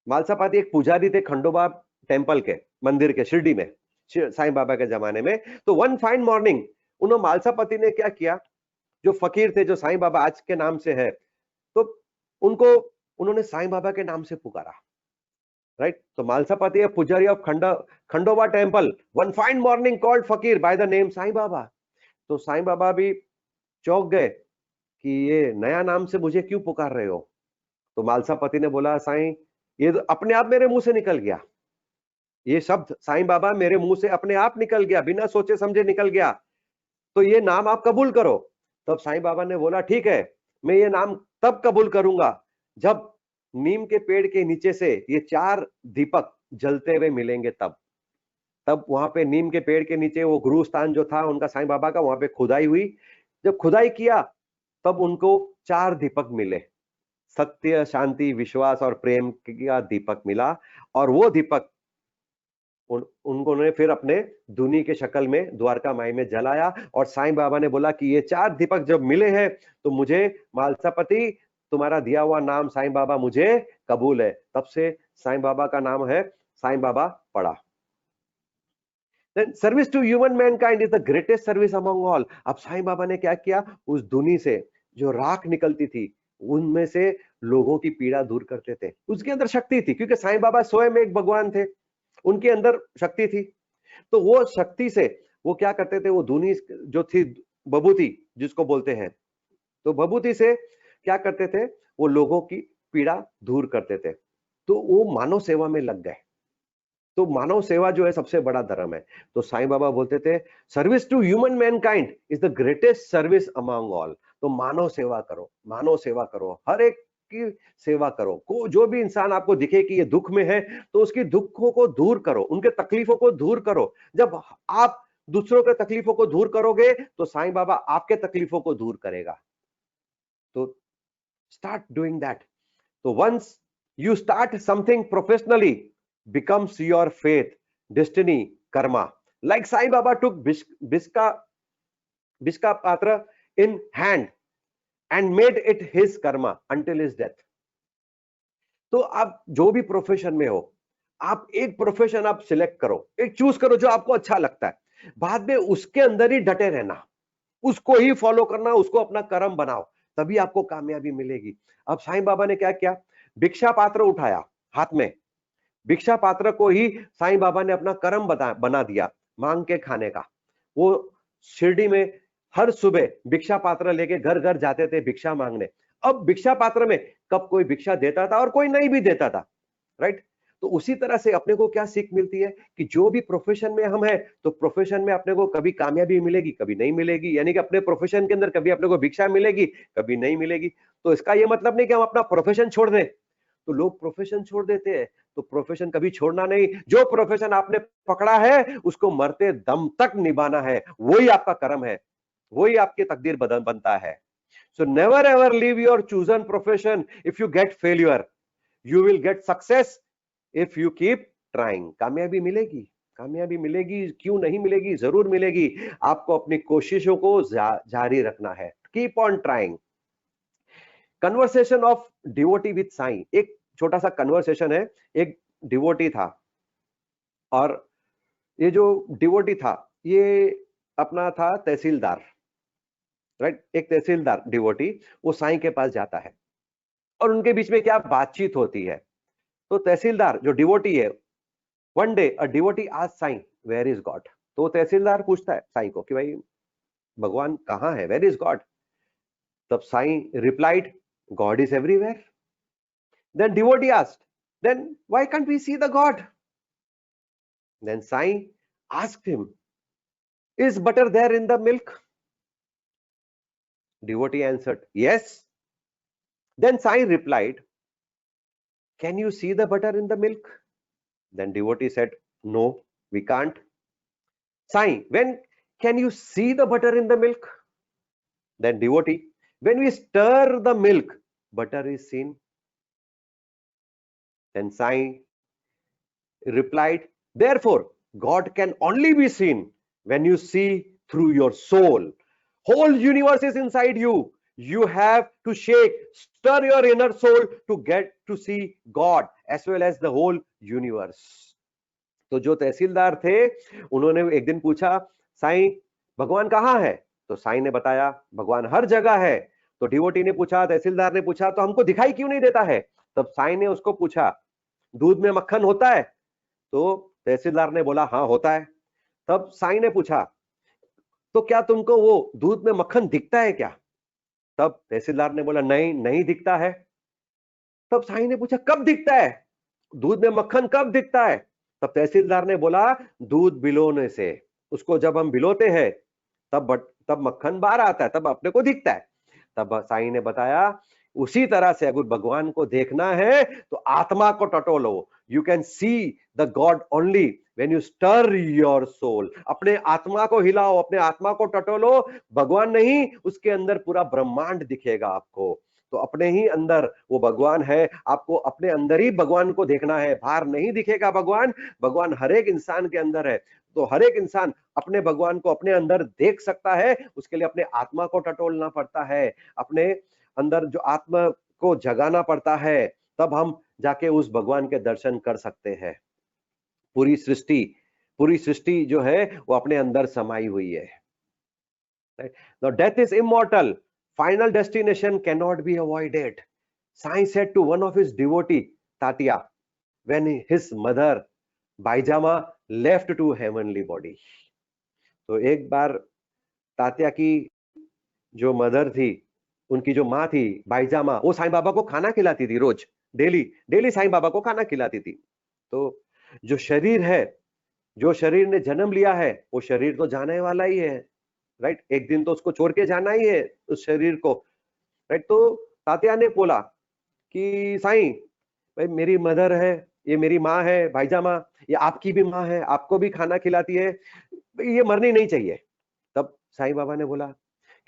A: मालसापति एक पुजारी थे खंडोबा टेम्पल के, मंदिर के, शिरडी में, साईं बाबा के जमाने में। तो वन फाइन मॉर्निंग उन्होंने मालसापति ने क्या किया, जो फकीर थे, जो साईं बाबा आज के नाम से है, तो उनको उन्होंने साईं बाबा के नाम से पुकारा, राइट। तो मालसापति है पुजारी of Khandoba temple, one fine morning called फकीर by the name Sai Baba. तो साईं बाबा भी चौंक गए कि ये नया नाम से मुझे क्यों पुकार रहे हो। तो मालसापति ने बोला, साईं ये तो अपने आप मेरे मुंह से निकल गया, ये शब्द साईं बाबा मेरे मुंह से अपने आप निकल गया, बिना सोचे समझे निकल गया, तो ये नाम आप कबूल करो। तब साईं बाबा ने बोला, ठीक है, मैं ये नाम तब कबूल करूंगा जब नीम के पेड़ के नीचे से ये 4 दीपक जलते हुए मिलेंगे। तब वहां पे नीम के पेड़ के नीचे वो गुरु स्थान जो था उनका, साईं बाबा का, वहां पे खुदाई हुई। जब खुदाई किया तब उनको 4 दीपक मिले, सत्य, शांति, विश्वास और प्रेम का दीपक मिला। और वो दीपक उन्होंने फिर अपने धुनी के शक्ल में द्वारका माई में जलाया। और साईं बाबा ने बोला कि ये 4 दीपक जब मिले हैं तो मुझे मालसापति, तुम्हारा दिया हुआ नाम साईं बाबा मुझे कबूल है। तब से साईं बाबा का नाम है साईं बाबा पड़ा। Then service to human mankind is the greatest service among all. अब साईं बाबा ने क्या किया, उस धुनी से जो राख निकलती थी उनमें से लोगों की पीड़ा दूर करते थे। उसके अंदर शक्ति थी, क्योंकि साईं बाबा स्वयं एक भगवान थे, उनके अंदर शक्ति थी। तो वो शक्ति से वो क्या करते थे, वो धुनी जो थी, बभूति जिसको बोलते हैं, तो बभूति से क्या करते थे, वो लोगों की पीड़ा दूर करते थे। तो वो मानव सेवा में लग गए। तो मानव सेवा जो है सबसे बड़ा धर्म है। तो साईं बाबा बोलते थे, service to human mankind is the greatest service among all. तो मानव सेवा करो, मानव सेवा करो, हर एक की सेवा करो। को जो भी इंसान आपको दिखे कि ये दुख में है, तो उसकी दुखों को दूर करो, उनके तकलीफों को दूर करो। जब आप दूसरों के तकलीफों को दूर करोगे तो साईं बाबा आपके तकलीफों को दूर करेगा। तो स्टार्ट डूइंग दैट। तो once you start something professionally, becomes your faith, destiny, karma. Like Sai Baba took Bhiska Patra in hand and made it his karma until his death. तो आप जो भी प्रोफेशन में हो, आप एक प्रोफेशन आप सिलेक्ट करो, एक चूज करो जो आपको अच्छा लगता है, बाद में उसके अंदर ही डटे रहना, उसको ही फॉलो करना, उसको अपना कर्म बनाओ, तभी आपको कामयाबी मिलेगी। अब साईं बाबा ने क्या किया, भिक्षा पात्र उठाया हाथ में, भिक्षा पात्र को ही साईं बाबा ने अपना कर्म बना दिया, मांग के खाने का। वो शिरडी में हर सुबह भिक्षा पात्र लेके घर घर जाते थे भिक्षा मांगने। अब भिक्षा पात्र में कब कोई भिक्षा देता था और कोई नहीं भी देता था, राइट। तो उसी तरह से अपने को क्या सीख मिलती है कि जो भी प्रोफेशन में हम हैं, तो प्रोफेशन में अपने को कभी कामयाबी मिलेगी, कभी नहीं मिलेगी। यानी कि अपने प्रोफेशन के अंदर कभी अपने को भिक्षा मिलेगी, कभी नहीं मिलेगी। तो इसका ये मतलब नहीं कि हम अपना प्रोफेशन छोड़ दें। तो लोग प्रोफेशन छोड़ देते हैं, तो प्रोफेशन कभी छोड़ना नहीं। जो प्रोफेशन आपने पकड़ा है उसको मरते दम तक निभाना है, वही आपका कर्म है, वही आपकी तकदीर बनता है। So never ever leave your chosen profession if you get failure. You will get success if you keep trying. कामयाबी मिलेगी, कामयाबी मिलेगी, क्यों नहीं मिलेगी, जरूर मिलेगी। आपको अपनी कोशिशों को जारी रखना है। Keep on trying. Conversation of devotee with Sai, एक छोटा सा कन्वर्सेशन है। एक डिवोटी था, और ये जो डिवोटी था ये अपना था तहसीलदार, राइट। एक तहसीलदार डिवोटी वो साईं के पास जाता है और उनके बीच में क्या बातचीत होती है। तो तहसीलदार जो डिवोटी है, one day a devotee asked Sai where is God. तो तहसीलदार पूछता है साईं को कि भाई भगवान कहाँ है, वेयर इज गॉड। तब Sai replied, God is everywhere. Then devotee asked, then why can't we see the God? Then Sai asked him, is butter there in the milk? Devotee answered, yes. Then Sai replied, can you see the butter in the milk? Then devotee said, no, we can't. Sai, when can you see the butter in the milk? Then devotee, when we stir the milk, butter is seen. Then Sai replied, therefore, God can only be seen when you see through your soul. Whole universe is inside you. You have to shake, stir your inner soul to get to see God as well as the whole universe. तो जो तहसीलदार थे उन्होंने एक दिन पूछा, साईं भगवान कहाँ है? तो साईं ने बताया भगवान हर जगह है। तो डिवोटी ने पूछा, तहसीलदार ने पूछा, तो हमको दिखाई क्यों नहीं देता है? तब साईं ने उसको पूछा, दूध में मक्खन होता है? तो तहसीलदार ने बोला हाँ होता है। तब साईं ने पूछा, तो क्या तुमको वो दूध में मक्खन दिखता है क्या? तब तहसीलदार ने बोला नहीं, नहीं दिखता है। तब साईं ने पूछा कब दिखता है? दूध में मक्खन कब दिखता है? तब तहसीलदार ने बोला दूध बिलोने से, उसको जब हम बिलोते हैं तब मक्खन बाहर आता है, तब अपने को दिखता है। तब साईं ने बताया उसी तरह से अगर भगवान को देखना है तो आत्मा को टटोलो। You can see the god only when you stir your soul. अपने आत्मा को हिलाओ, अपने आत्मा को टटोलो। भगवान नहीं, उसके अंदर पूरा ब्रह्मांड दिखेगा आपको। तो अपने ही अंदर वो भगवान है, आपको अपने अंदर ही भगवान को देखना है, बाहर नहीं दिखेगा भगवान। भगवान हर एक इंसान के अंदर है। तो हर एक इंसान अपने भगवान को अपने अंदर देख सकता है, उसके लिए अपने आत्मा को टटोलना पड़ता है, अपने अंदर जो आत्मा को जगाना पड़ता है, तब हम जाके उस भगवान के दर्शन कर सकते हैं। पूरी सृष्टि जो है वो अपने अंदर समाई हुई है। Now death is immortal. Final destination cannot be avoided. Sai said to one of his devotee, Tatya, when his mother Baijama left to heavenly body. तो एक बार तात्या की जो मदर थी, उनकी जो माँ थी बाईजामा, वो साईं बाबा को खाना खिलाती थी रोज, डेली साईं बाबा को खाना खिलाती थी। तो जो शरीर है, जो शरीर ने जन्म लिया है, वो शरीर तो जाने वाला ही है, राइट? एक दिन तो उसको छोड़ के जाना ही है उस शरीर को, राइट? तो तात्या ने बोला कि साईं भाई मेरी मदर है, ये मेरी माँ है भाईजामा, ये आपकी भी माँ है, आपको भी खाना खिलाती है, ये मरनी नहीं चाहिए। तब साईं बाबा ने बोला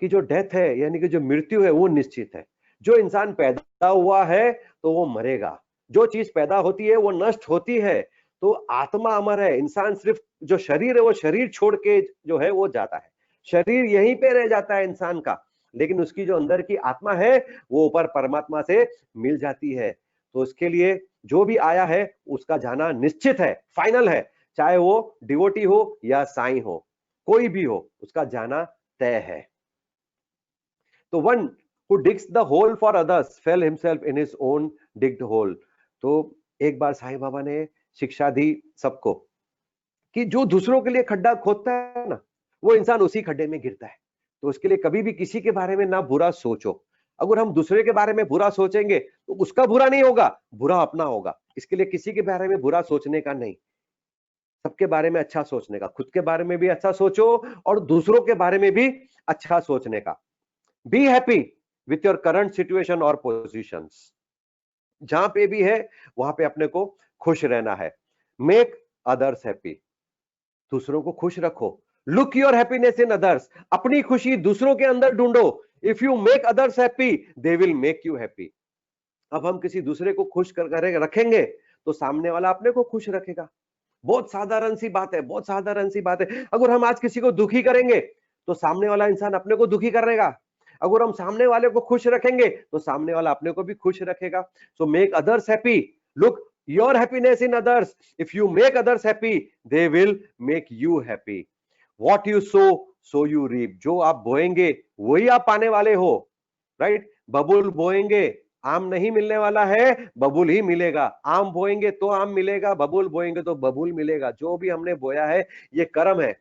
A: कि जो डेथ है यानी कि जो मृत्यु है वो निश्चित है। जो इंसान पैदा हुआ है तो वो मरेगा, जो चीज पैदा होती है वो नष्ट होती है। तो आत्मा अमर है, इंसान सिर्फ जो शरीर है वो शरीर छोड़ के जो है वो जाता है, शरीर यहीं पे रह जाता है इंसान का, लेकिन उसकी जो अंदर की आत्मा है वो ऊपर परमात्मा से मिल जाती है। तो उसके लिए जो भी आया है उसका जाना निश्चित है, फाइनल है, चाहे वो डिवोटी हो या साईं हो, कोई भी हो, उसका जाना तय है। तो one who digs the hole for others fell himself in his own digged hole. तो एक बार साईं बाबा ने शिक्षा दी सबको कि जो दूसरों के लिए खड्डा खोदता है ना, वो इंसान उसी खड्डे में गिरता है। तो उसके लिए कभी भी किसी के बारे में ना बुरा सोचो। अगर हम दूसरे के बारे में बुरा सोचेंगे तो उसका बुरा नहीं होगा, बुरा अपना होगा। इसके लिए किसी के बारे में बुरा सोचने का नहीं, सबके बारे में अच्छा सोचने का। खुद के बारे में भी अच्छा सोचो और दूसरों के बारे में भी अच्छा सोचने का। Be happy with your current situation और पोजिशंस। जहां पे भी है वहां पे अपने को खुश रहना है। मेक अदर्स हैप्पी, दूसरों को खुश रखो। Look your happiness in others, अपनी खुशी दूसरों के अंदर ढूंढो। If you make others happy they will make you happy. अब हम किसी दूसरे को खुश कर रखेंगे तो सामने वाला अपने को खुश रखेगा। बहुत साधारण सी बात है, बहुत साधारण सी बात है। अगर हम आज किसी को दुखी करेंगे तो सामने वाला इंसान अपने को दुखी करेगा। अगर हम सामने वाले को खुश रखेंगे तो सामने वाला अपने को भी खुश रखेगा। So make others happy, look your happiness in others. If you make others happy they will make you happy. What you sow you reap. जो आप बोएंगे वही आप पाने वाले हो, राइट? बबूल बोएंगे, आम नहीं मिलने वाला है, बबूल ही मिलेगा। आम बोएंगे तो आम मिलेगा, बबूल बोएंगे तो बबूल मिलेगा। जो भी हमने बोया है ये कर्म है,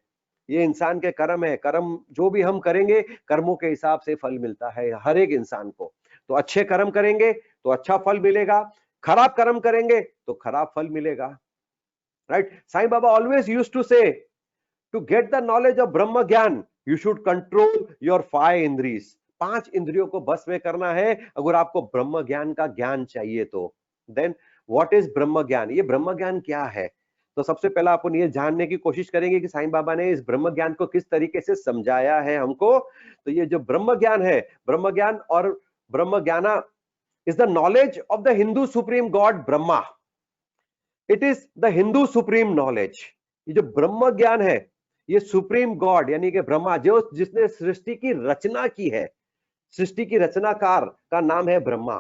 A: ये इंसान के कर्म है। कर्म जो भी हम करेंगे कर्मों के हिसाब से फल मिलता है हर एक इंसान को। तो अच्छे कर्म करेंगे तो अच्छा फल मिलेगा, खराब कर्म करेंगे तो खराब फल मिलेगा, right? Sai Baba always used to say, to get the knowledge of Brahma gyan you should control your 5 इंद्रियस। 5 इंद्रियों को बस में करना है अगर आपको ब्रह्म ज्ञान का ज्ञान चाहिए तो। देन व्हाट इज ब्रह्म ज्ञान? ये ब्रह्म ज्ञान क्या है? तो सबसे पहला अपन ये जानने की कोशिश करेंगे कि साईं बाबा ने इस ब्रह्म ज्ञान को किस तरीके से समझाया है हमको। तो ये जो ब्रह्म ज्ञान है, ब्रह्म ज्ञान और ब्रह्म ज्ञाना is the knowledge of the Hindu supreme God Brahma. It is the Hindu supreme knowledge. ये जो ब्रह्म ज्ञान है, ये सुप्रीम गॉड यानी कि ब्रह्मा, जो जिसने सृष्टि की रचना की है, सृष्टि की रचनाकार का नाम है ब्रह्मा,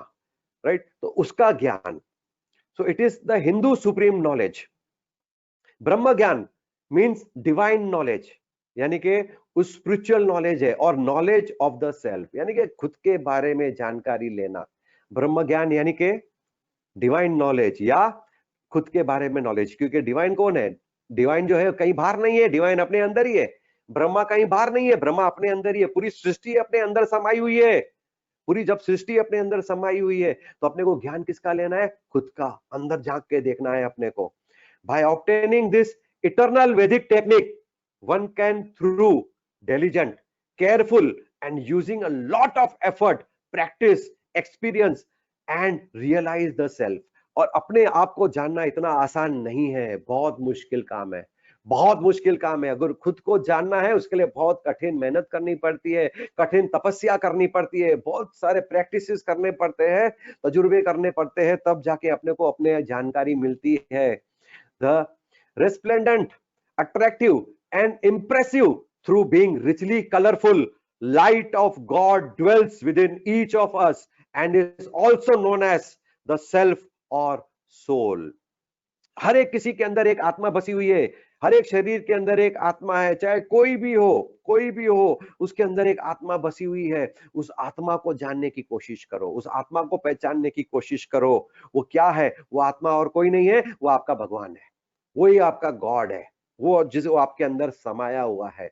A: राइट? तो उसका ज्ञान, सो it is the Hindu supreme knowledge. ब्रह्म ज्ञान मीन्स डिवाइन नॉलेज, यानी कि उस स्पिरिचुअल नॉलेज है, और नॉलेज ऑफ द सेल्फ यानी कि खुद के बारे में जानकारी लेना। ब्रह्म ज्ञान यानी कि डिवाइन नॉलेज या खुद के बारे में नॉलेज, क्योंकि डिवाइन कौन है? डिवाइन जो है कहीं बाहर नहीं है, डिवाइन अपने अंदर ही है। ब्रह्मा कहीं बाहर नहीं है, ब्रह्मा अपने अंदर ही है। पूरी सृष्टि अपने अंदर समाई हुई है। पूरी जब सृष्टि अपने अंदर समाई हुई है तो अपने को ज्ञान किसका लेना है? खुद का, अंदर झांक के देखना है अपने को। By obtaining this eternal Vedic technique, one can through diligent, careful and using a lot of effort, practice, experience and realize the self। और अपने आप को जानना इतना आसान नहीं है, बहुत मुश्किल काम है, बहुत मुश्किल काम है। अगर खुद को जानना है उसके लिए बहुत कठिन मेहनत करनी पड़ती है, कठिन तपस्या करनी पड़ती है, बहुत सारे प्रैक्टिसेस करने पड़ते हैं, तजुर्बे करने पड़ते हैं, तब जाके अपने को अपने जानकारी मिलती है। The resplendent, attractive and impressive through being richly colorful light of God dwells within each of us and is also known as the self or soul। हर एक किसी के अंदर एक आत्मा बसी हुई है, हर एक शरीर के अंदर एक आत्मा है, चाहे कोई भी हो, कोई भी हो, उसके अंदर एक आत्मा बसी हुई है। उस आत्मा को जानने की कोशिश करो, उस आत्मा को पहचानने की कोशिश करो। वो क्या है? वो आत्मा और कोई नहीं है, वो आपका भगवान है, वही आपका गॉड है, वो जिस वो आपके अंदर समाया हुआ है।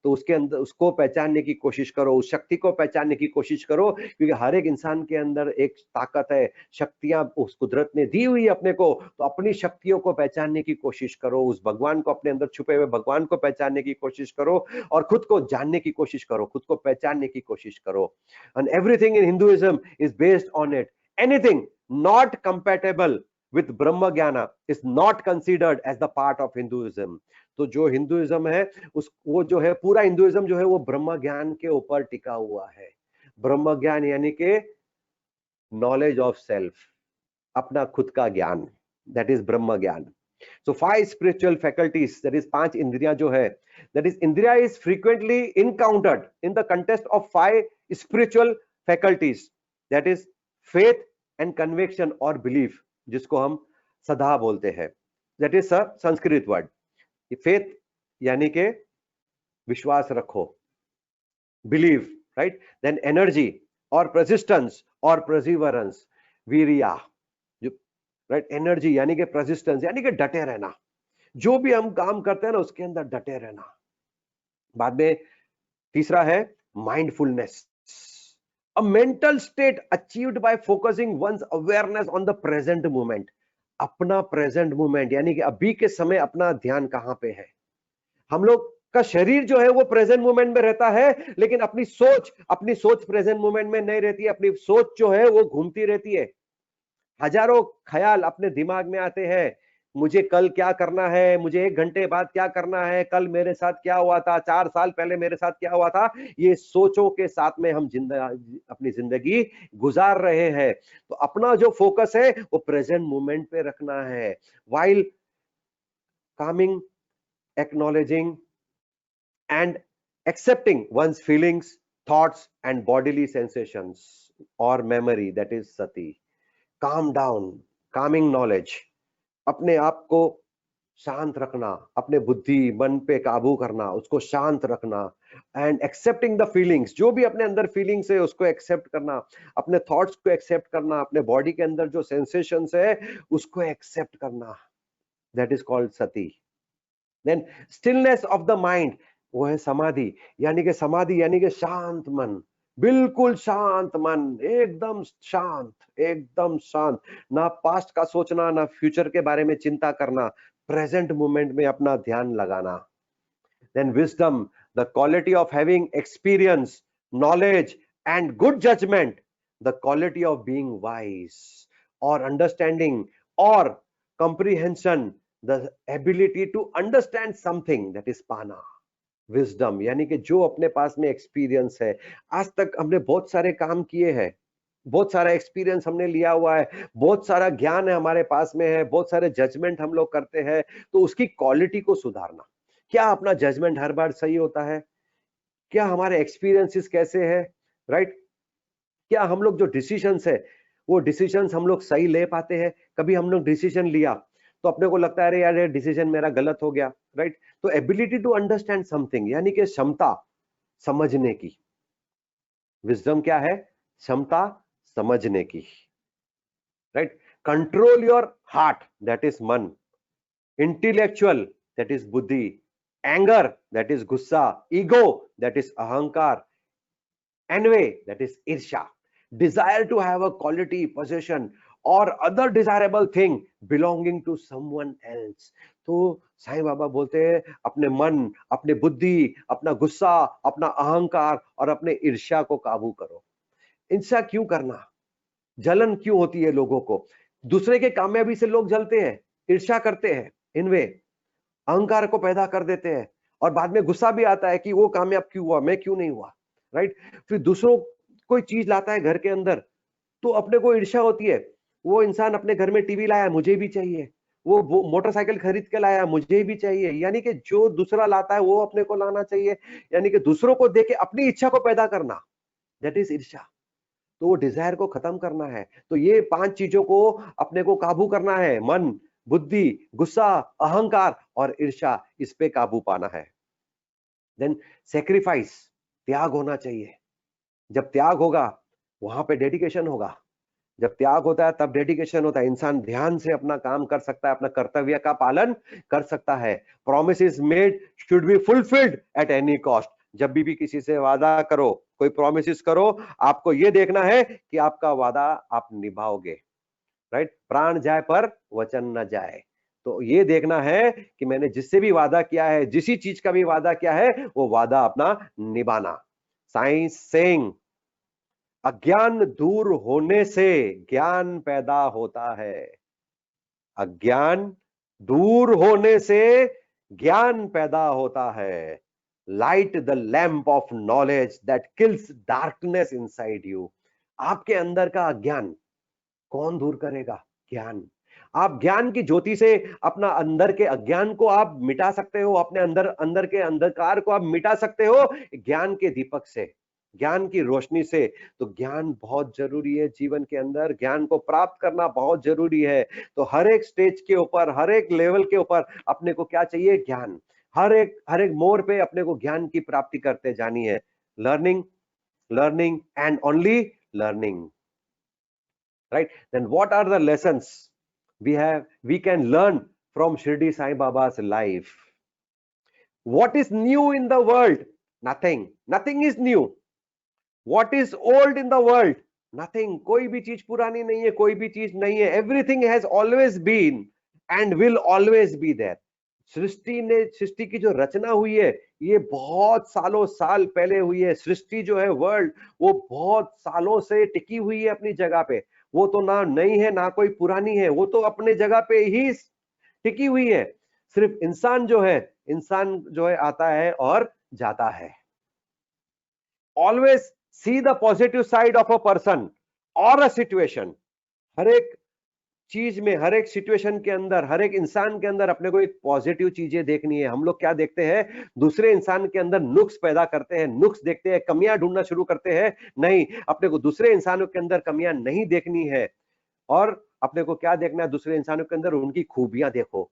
A: तो उसके अंदर उसको पहचानने की कोशिश करो, उस शक्ति को पहचानने की कोशिश करो, क्योंकि हर एक इंसान के अंदर एक ताकत है, शक्तियां उस कुदरत ने दी हुई है अपने को। तो अपनी शक्तियों को पहचानने की कोशिश करो, उस भगवान को, अपने अंदर छुपे हुए भगवान को पहचानने की कोशिश करो, और खुद को जानने की कोशिश करो, खुद को पहचानने की कोशिश करो। And everything in Hinduism is based on it. Anything not compatible with Brahma Jnana is not considered as the part of Hinduism। तो जो हिंदुइज्म है उस वो जो है पूरा हिंदुइज्म जो है वो ब्रह्म ज्ञान के ऊपर टिका हुआ है। ब्रह्म ज्ञान यानी कि नॉलेज ऑफ सेल्फ, अपना खुद का ज्ञान, दैट इज ब्रह्म ज्ञान। सो 5 स्पिरिचुअल फैकल्टीज, दैट इज 5 इंद्रियां जो है, दैट इज इंद्रिया is frequently encountered in the contest of 5 spiritual faculties, that is faith and conviction और बिलीफ, जिसको हम सदा बोलते हैं। That is a Sanskrit word. Faith यानी कि विश्वास रखो, बिलीव, राइट? देन एनर्जी और परसिस्टेंस और परसिवरेंस, वीरिया, राइट? एनर्जी यानी कि परसिस्टेंस यानी कि डटे रहना, जो भी हम काम करते हैं ना उसके अंदर डटे रहना। बाद में तीसरा है mindfulness, a mental state achieved by focusing one's awareness on the present moment। अपना प्रेजेंट मोमेंट यानी कि अभी के समय अपना ध्यान कहां पे है। हम लोग का शरीर जो है वो प्रेजेंट मोमेंट में रहता है, लेकिन अपनी सोच प्रेजेंट मोमेंट में नहीं रहती है। अपनी सोच जो है वो घूमती रहती है, हजारों ख्याल अपने दिमाग में आते हैं। मुझे कल क्या करना है, मुझे 1 घंटे बाद क्या करना है, कल मेरे साथ क्या हुआ था, 4 साल पहले मेरे साथ क्या हुआ था। ये सोचों के साथ में हम अपनी जिंदगी गुजार रहे हैं। तो अपना जो फोकस है वो प्रेजेंट मोमेंट पे रखना है, while calming, acknowledging and accepting one's feelings, thoughts and bodily sensations or memory, that is sati। calm down, calming knowledge, अपने आप को शांत रखना, अपने बुद्धि मन पे काबू करना, उसको शांत रखना। एंड एक्सेप्टिंग द फीलिंग्स, जो भी अपने अंदर फीलिंग्स है उसको एक्सेप्ट करना, अपने थॉट्स को एक्सेप्ट करना, अपने बॉडी के अंदर जो सेंसेशंस है उसको एक्सेप्ट करना, दैट इज कॉल्ड सती। Then stillness of the mind, वो है समाधि, यानी कि समाधि यानी कि शांत मन, बिल्कुल शांत मन, एकदम शांत, एकदम शांत, ना पास्ट का सोचना, ना फ्यूचर के बारे में चिंता करना, प्रेजेंट मोमेंट में अपना ध्यान लगाना। Then wisdom, the quality of having experience, knowledge and good judgment, the quality of being wise और अंडरस्टैंडिंग और comprehension, the ability to understand something, that is पाना। विजडम यानी कि जो अपने पास में एक्सपीरियंस है, आज तक हमने बहुत सारे काम किए हैं, बहुत सारा एक्सपीरियंस हमने लिया हुआ है, बहुत सारा ज्ञान है हमारे पास में है, बहुत सारे जजमेंट हम लोग करते हैं, तो उसकी क्वालिटी को सुधारना। क्या अपना जजमेंट हर बार सही होता है? क्या हमारे एक्सपीरियंसेस कैसे है, राइट? क्या हम लोग जो डिसीजंस है वो डिसीजंस हम लोग सही ले पाते हैं? कभी हम लोग डिसीजन लिया तो अपने को लगता है अरे यार ये डिसीजन मेरा गलत हो गया, राइट? तो एबिलिटी टू अंडरस्टैंड समथिंग यानी कि क्षमता समझने की। विजडम क्या है? क्षमता समझने की, right? Control your heart, that is मन। इंटेलेक्चुअल, दैट इज बुद्धि। एंगर, दैट इज गुस्सा। ईगो, दैट इज अहंकार। envy, that is irsha. Desire to have a quality, possession or other desirable thing belonging to someone else. तो साईं बाबा बोलते हैं अपने मन, अपने बुद्धि, अपना गुस्सा, अपना अहंकार और अपने ईर्ष्या को काबू करो। ईर्ष्या क्यों करना? जलन क्यों होती है लोगों को? दूसरे के कामयाबी से लोग जलते हैं, ईर्ष्या करते हैं, इनवे अहंकार को पैदा कर देते हैं और बाद में गुस्सा भी आता है कि वो कामयाब क्यों हुआ, मैं क्यों नहीं हुआ, राइट? फिर दूसरों कोई चीज लाता है घर के अंदर तो अपने को ईर्ष्या होती है। वो इंसान अपने घर में टीवी लाया, मुझे भी चाहिए। वो मोटरसाइकिल खरीद के लाया, मुझे भी चाहिए। यानी कि जो दूसरा लाता है वो अपने को लाना चाहिए, यानी कि दूसरों को देख के अपनी इच्छा को पैदा करना, दैट इज ईर्ष्या। तो वो डिजायर को खत्म करना है। तो ये 5 चीजों को अपने को काबू करना है, मन, बुद्धि, गुस्सा, अहंकार और ईर्ष्या, इस पे काबू पाना है। देन सेक्रीफाइस, त्याग होना चाहिए। जब त्याग होगा वहां पे डेडिकेशन होगा। जब त्याग होता है तब डेडिकेशन होता है। इंसान ध्यान से अपना काम कर सकता है, अपना कर्तव्य का पालन कर सकता है। Promises made should be fulfilled at any cost. जब भी किसी से वादा करो, कोई प्रोमिसेस करो, आपको यह देखना है कि आपका वादा आप निभाओगे, राइट? प्राण जाए पर वचन न जाए। तो ये देखना है कि मैंने जिससे भी वादा किया है, जिस चीज का भी वादा किया है, वो वादा अपना निभाना। साइंस सेइंग, अज्ञान दूर होने से ज्ञान पैदा होता है। अज्ञान दूर होने से ज्ञान पैदा होता है। Light the lamp of knowledge that kills darkness inside you. आपके अंदर का अज्ञान कौन दूर करेगा? ज्ञान। आप ज्ञान की ज्योति से अपना अंदर के अज्ञान को आप मिटा सकते हो, अपने अंदर के अंधकार को आप मिटा सकते हो ज्ञान के दीपक से, ज्ञान की रोशनी से। तो ज्ञान बहुत जरूरी है जीवन के अंदर, ज्ञान को प्राप्त करना बहुत जरूरी है। तो हर एक स्टेज के ऊपर, हर एक लेवल के ऊपर अपने को क्या चाहिए? ज्ञान। हर एक मोड़ पे अपने को ज्ञान की प्राप्ति करते जानी है। Learning, learning and only learning, right? Then what are the lessons we can learn from Shirdi Sai Baba's life? What is new in the world? Nothing is new. What is old in the world? Nothing. कोई भी चीज पुरानी नहीं है, कोई भी चीज नहीं है। Everything has always been and will always be there. सृष्टि की जो रचना हुई है ये बहुत सालों साल पहले हुई है। सृष्टि जो है, वर्ल्ड, वो बहुत सालों से टिकी हुई है अपनी जगह पे। वो तो ना नई है ना कोई पुरानी है, वो तो अपने जगह पे ही टिकी हुई है। सिर्फ इंसान जो है आता है और जाता है। Always see the positive side of a person और अ सिचुएशन। हर एक चीज में, हर एक सिचुएशन के अंदर, हर एक इंसान के अंदर अपने को एक पॉजिटिव चीजें देखनी है। हम लोग क्या देखते हैं? दूसरे इंसान के अंदर नुक्स पैदा करते हैं, नुक्स देखते हैं, कमियां ढूंढना शुरू करते हैं। नहीं, अपने को दूसरे इंसानों के अंदर कमियां नहीं देखनी है और अपने को क्या देखना है? दूसरे इंसानों के अंदर उनकी खूबियां देखो।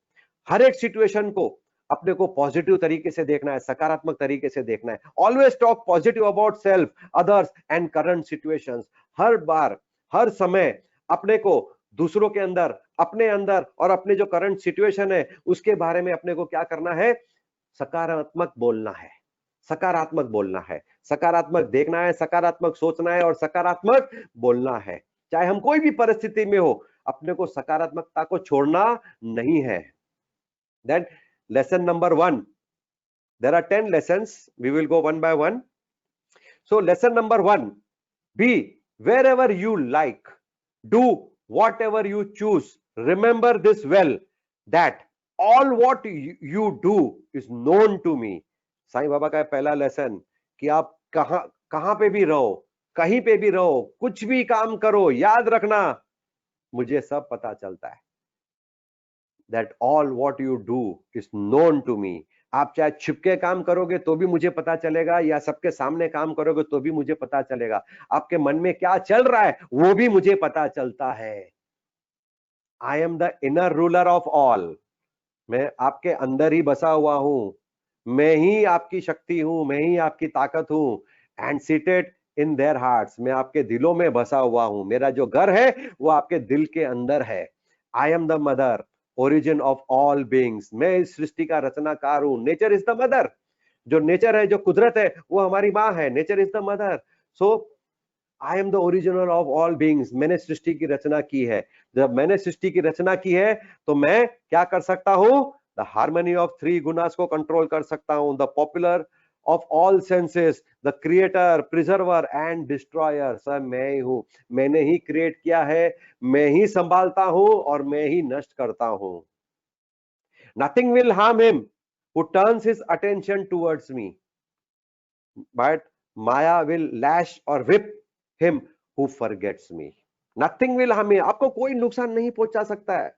A: हर एक सिचुएशन को अपने को पॉजिटिव तरीके से देखना है, सकारात्मक तरीके से देखना है। Always talk positive about self, others and current situations. हर बार, हर समय अपने को दूसरों के अंदर, अपने अंदर और अपने जो करंट सिचुएशन है उसके बारे में अपने को क्या करना है? सकारात्मक बोलना है, सकारात्मक बोलना है, सकारात्मक देखना है, सकारात्मक सोचना है और सकारात्मक बोलना है। चाहे हम कोई भी परिस्थिति में हो, अपने को सकारात्मकता को छोड़ना नहीं है। Then lesson number 1, there are 10 lessons, we will go one by one. So lesson number 1, be wherever you like, do whatever you choose. Remember this well, that all what you do is known to me. Sai Baba का पहला लेसन कि आप कहां पे भी रहो, कहीं पे भी रहो, कुछ भी काम करो, याद रखना मुझे सब पता चलता है। That all what you do is known to me. आप चाहे छिपके काम करोगे तो भी मुझे पता चलेगा, या सबके सामने काम करोगे तो भी मुझे पता चलेगा। आपके मन में क्या चल रहा है वो भी मुझे पता चलता है। I am the inner ruler of all. मैं आपके अंदर ही बसा हुआ हूं, मैं ही आपकी शक्ति हूं, मैं ही आपकी ताकत हूं। And seated in their hearts, मैं आपके दिलों में बसा हुआ हूं। मेरा जो घर है वो आपके दिल के अंदर है। I am the mother origin of all beings. मैं इस सृष्टि का रचनाकार हूं। Nature is the mother. जो नेचर है, जो कुदरत है, वो हमारी माँ है। Nature is the mother. So I am the original of all beings. मैंने सृष्टि की रचना की है। जब मैंने सृष्टि की रचना की है तो मैं क्या कर सकता हूं? द हार्मनी ऑफ थ्री गुनास को कंट्रोल कर सकता हूं। The popular of all senses, the creator, preserver and destroyer, सब मैं ही हूं। मैंने ही क्रिएट किया है, मैं ही संभालता हूं और मैं ही नष्ट करता हूं। Nothing will harm him who turns his attention towards me, but maya will lash or whip him who forgets me. Nothing will harm me. आपको कोई नुकसान नहीं पहुंचा सकता है,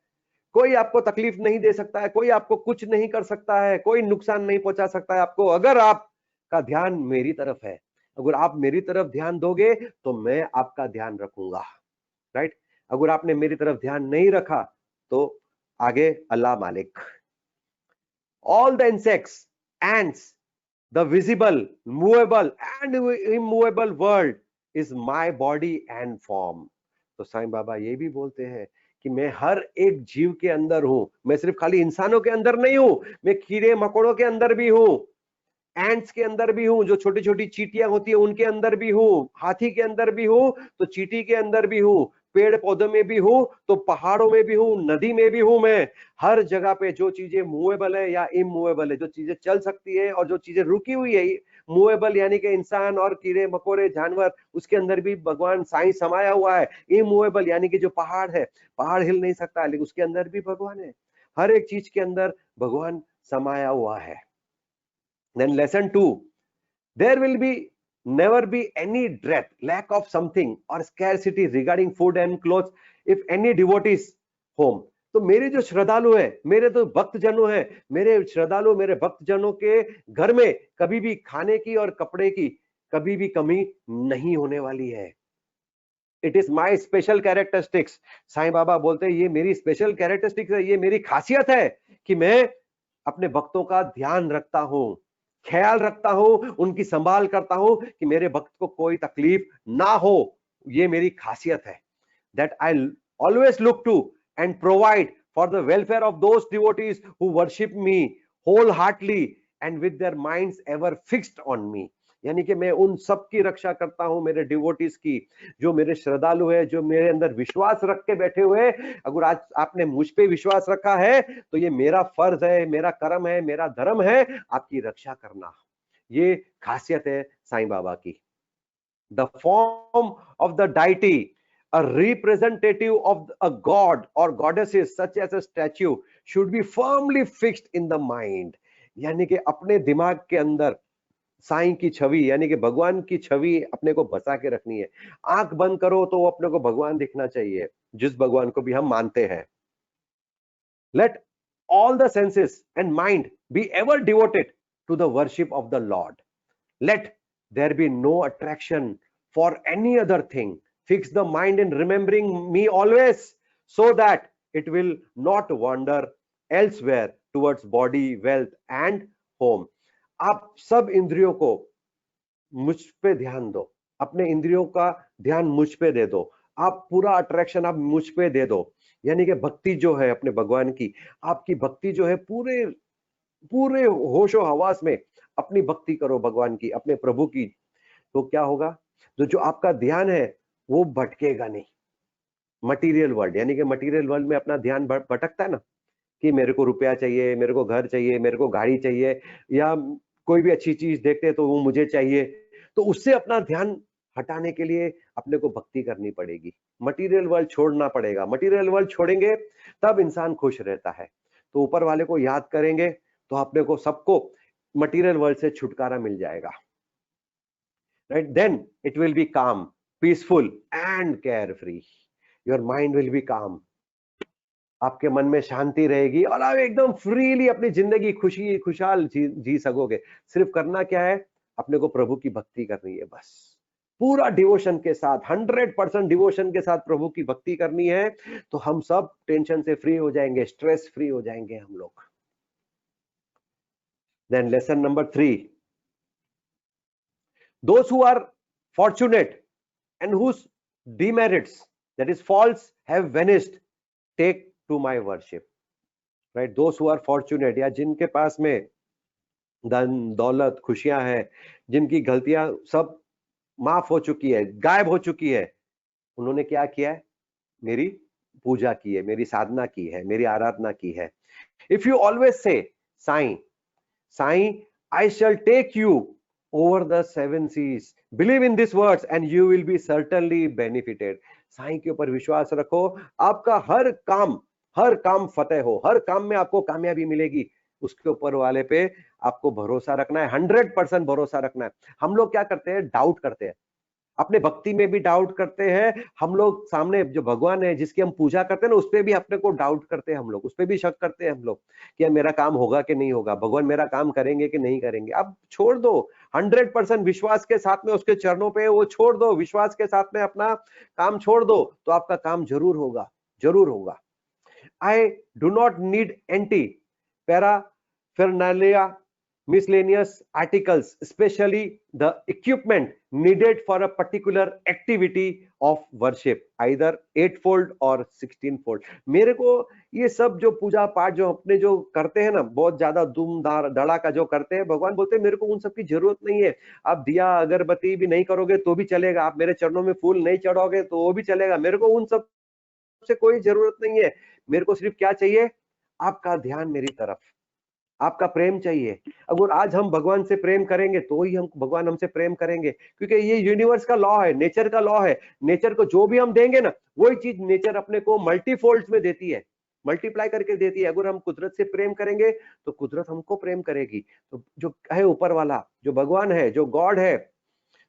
A: कोई आपको तकलीफ नहीं दे सकता है, कोई आपको कुछ नहीं कर सकता है, कोई नुकसान नहीं पहुंचा सकता है आपको, अगर आपका ध्यान मेरी तरफ है। अगर आप मेरी तरफ ध्यान दोगे तो मैं आपका ध्यान रखूंगा, राइट? अगर आपने मेरी तरफ ध्यान नहीं रखा तो आगे अल्लाह मालिक। All the insects, ants, the visible, movable and immovable world is my body and form. तो साईं बाबा ये भी बोलते हैं कि मैं हर एक जीव के अंदर हूं। मैं सिर्फ खाली इंसानों के अंदर नहीं हूं, मैं कीड़े मकोड़ों के अंदर भी हूं, एंट्स के अंदर भी हूं, जो छोटी छोटी चींटियां होती है उनके अंदर भी हूं, हाथी के अंदर भी हूं तो चींटी के अंदर भी हूं, पेड़ पौधों में भी हूं तो पहाड़ों में भी हूं, नदी में भी हूं। मैं हर जगह पे जो चीजें मूवेबल है या इमूवेबल है, जो चीजें चल सकती है और जो चीजें रुकी हुई है, मूवेबल यानी कि इंसान और कीड़े मकोड़े जानवर, उसके अंदर भी भगवान साईं समाया हुआ है। इमूवेबल यानी कि जो पहाड़ है, पहाड़ हिल नहीं सकता लेकिन उसके अंदर भी भगवान है। हर एक चीज के अंदर भगवान समाया हुआ है। Then lesson 2, there will be never be any dread, lack of something or scarcity regarding food and clothes if any devotees home. तो मेरे जो श्रद्धालु है, मेरे तो भक्त जनों है, मेरे श्रद्धालु, मेरे भक्त जनों के घर में कभी भी खाने की और कपड़े की कभी भी कमी नहीं होने वाली है। It is my special characteristics. Sai Baba बोलते हैं ये मेरी स्पेशल कैरेक्टरिस्टिक्स है, ये मेरी खासियत है कि मैं अपने भक्तों का ध्यान रखता हूं, ख्याल रखता हूं, उनकी संभाल करता हूं कि मेरे भक्त को कोई तकलीफ ना हो। ये मेरी खासियत है। That I always look to and provide for the welfare of those devotees who worship me wholeheartedly and with their minds ever fixed on me. यानी कि मैं उन सब की रक्षा करता हूं, मेरे डिवोटीज की, जो मेरे श्रद्धालु है, जो मेरे अंदर विश्वास रख के बैठे हुए। अगर आज आपने मुझ पे विश्वास रखा है तो ये मेरा फर्ज है, मेरा कर्म है, मेरा धर्म है आपकी रक्षा करना। ये खासियत है साईं बाबा की। The form of the deity, a representative of a god or goddesses such as a statue should be firmly fixed in the mind। यानी कि अपने दिमाग के अंदर साईं की छवि यानी कि भगवान की छवि अपने को बसा के रखनी है। आंख बंद करो तो अपने को भगवान दिखना चाहिए, जिस भगवान को भी हम मानते हैं। Let all the senses and mind be ever devoted to the worship of the Lord. Let there be no attraction for any other thing. Fix the mind in remembering me always so that it will not wander elsewhere towards body, wealth and home. आप सब इंद्रियों को मुझ पे ध्यान दो, अपने इंद्रियों का ध्यान मुझ पे दे दो, आप पूरा अट्रैक्शन आप मुझ पे दे दो। यानी कि भक्ति जो है अपने भगवान की, आपकी भक्ति जो है पूरे पूरे होशो हवास में अपनी भक्ति करो भगवान की, अपने प्रभु की। तो क्या होगा? जो आपका ध्यान है वो भटकेगा नहीं। मटीरियल वर्ल्ड यानी कि मटीरियल वर्ल्ड में अपना ध्यान भटकता है ना, कि मेरे को रुपया चाहिए, मेरे को घर चाहिए, मेरे को गाड़ी चाहिए, या कोई भी अच्छी चीज देखते तो वो मुझे चाहिए। तो उससे अपना ध्यान हटाने के लिए अपने को भक्ति करनी पड़ेगी, मटेरियल वर्ल्ड छोड़ना पड़ेगा। मटेरियल वर्ल्ड छोड़ेंगे तब इंसान खुश रहता है। तो ऊपर वाले को याद करेंगे तो अपने को सबको मटेरियल वर्ल्ड से छुटकारा मिल जाएगा, right? Then it will be calm, peaceful and care free. Your mind will be calm, आपके मन में शांति रहेगी और आप एकदम फ्रीली अपनी जिंदगी खुशहाल जी सकोगे। सिर्फ करना क्या है, अपने को प्रभु की भक्ति करनी है बस, पूरा डिवोशन के साथ, 100% डिवोशन के साथ प्रभु की भक्ति करनी है, तो हम सब टेंशन से फ्री हो जाएंगे, स्ट्रेस फ्री हो जाएंगे हम लोग। Then lesson number 3, those who are fortunate and whose demerits, that is faults, have vanished, take to my worship, right? Those who are fortunate, या जिनके पास में धन दौलत खुशियां हैं, जिनकी गलतियां सब माफ हो चुकी है, गायब हो चुकी है, उन्होंने क्या किया है? मेरी पूजा की है, मेरी साधना की है, मेरी आराधना की है। If you always say Sai Sai I shall take you over the 7 seas, believe in these words and you will be certainly benefited। Sai के ऊपर विश्वास रखो, आपका हर काम फतेह हो, हर काम में आपको कामयाबी मिलेगी, उसके ऊपर वाले पे आपको भरोसा रखना है, 100% भरोसा रखना है। हम लोग क्या करते हैं? डाउट करते हैं, अपने भक्ति में भी डाउट करते हैं हम लोग, सामने जो भगवान है जिसकी हम पूजा करते हैं ना, उस पर भी अपने को डाउट करते हैं हम लोग, उस पर भी शक करते हैं हम लोग कि मेरा काम होगा कि नहीं होगा, भगवान मेरा काम करेंगे कि नहीं करेंगे। अब छोड़ दो, 100% विश्वास के साथ में उसके चरणों पे वो छोड़ दो, विश्वास के साथ में अपना काम छोड़ दो, तो आपका काम जरूर होगा, जरूर होगा। I do not need any paraphernalia miscellaneous articles, especially the equipment needed for a particular activity of worship, either 8-fold or 16-fold। मेरे को ये सब जो पूजा पाठ जो अपने जो करते हैं ना, बहुत ज्यादा धूम धड़ाका जो करते हैं, भगवान बोलते हैं मेरे को उन सब की जरूरत नहीं है। आप दिया अगरबत्ती भी नहीं करोगे तो भी चलेगा, आप मेरे चरणों में फूल नहीं चढ़ोगे तो वो भी चलेगा, मेरे को उन सब से कोई जरूरत नहीं है। मेरे को सिर्फ क्या चाहिए? आपका ध्यान मेरी तरफ, आपका प्रेम चाहिए। अगर आज हम भगवान से प्रेम करेंगे तो ही हम भगवान हमसे प्रेम करेंगे, क्योंकि ये यूनिवर्स का लॉ है, नेचर का लॉ है। नेचर को जो भी हम देंगे ना, वही चीज नेचर अपने को मल्टीफोल्ड्स में देती है, मल्टीप्लाई करके देती है। अगर हम कुदरत से प्रेम करेंगे तो कुदरत हमको प्रेम करेगी। तो जो है ऊपर वाला, जो भगवान है, जो गॉड है,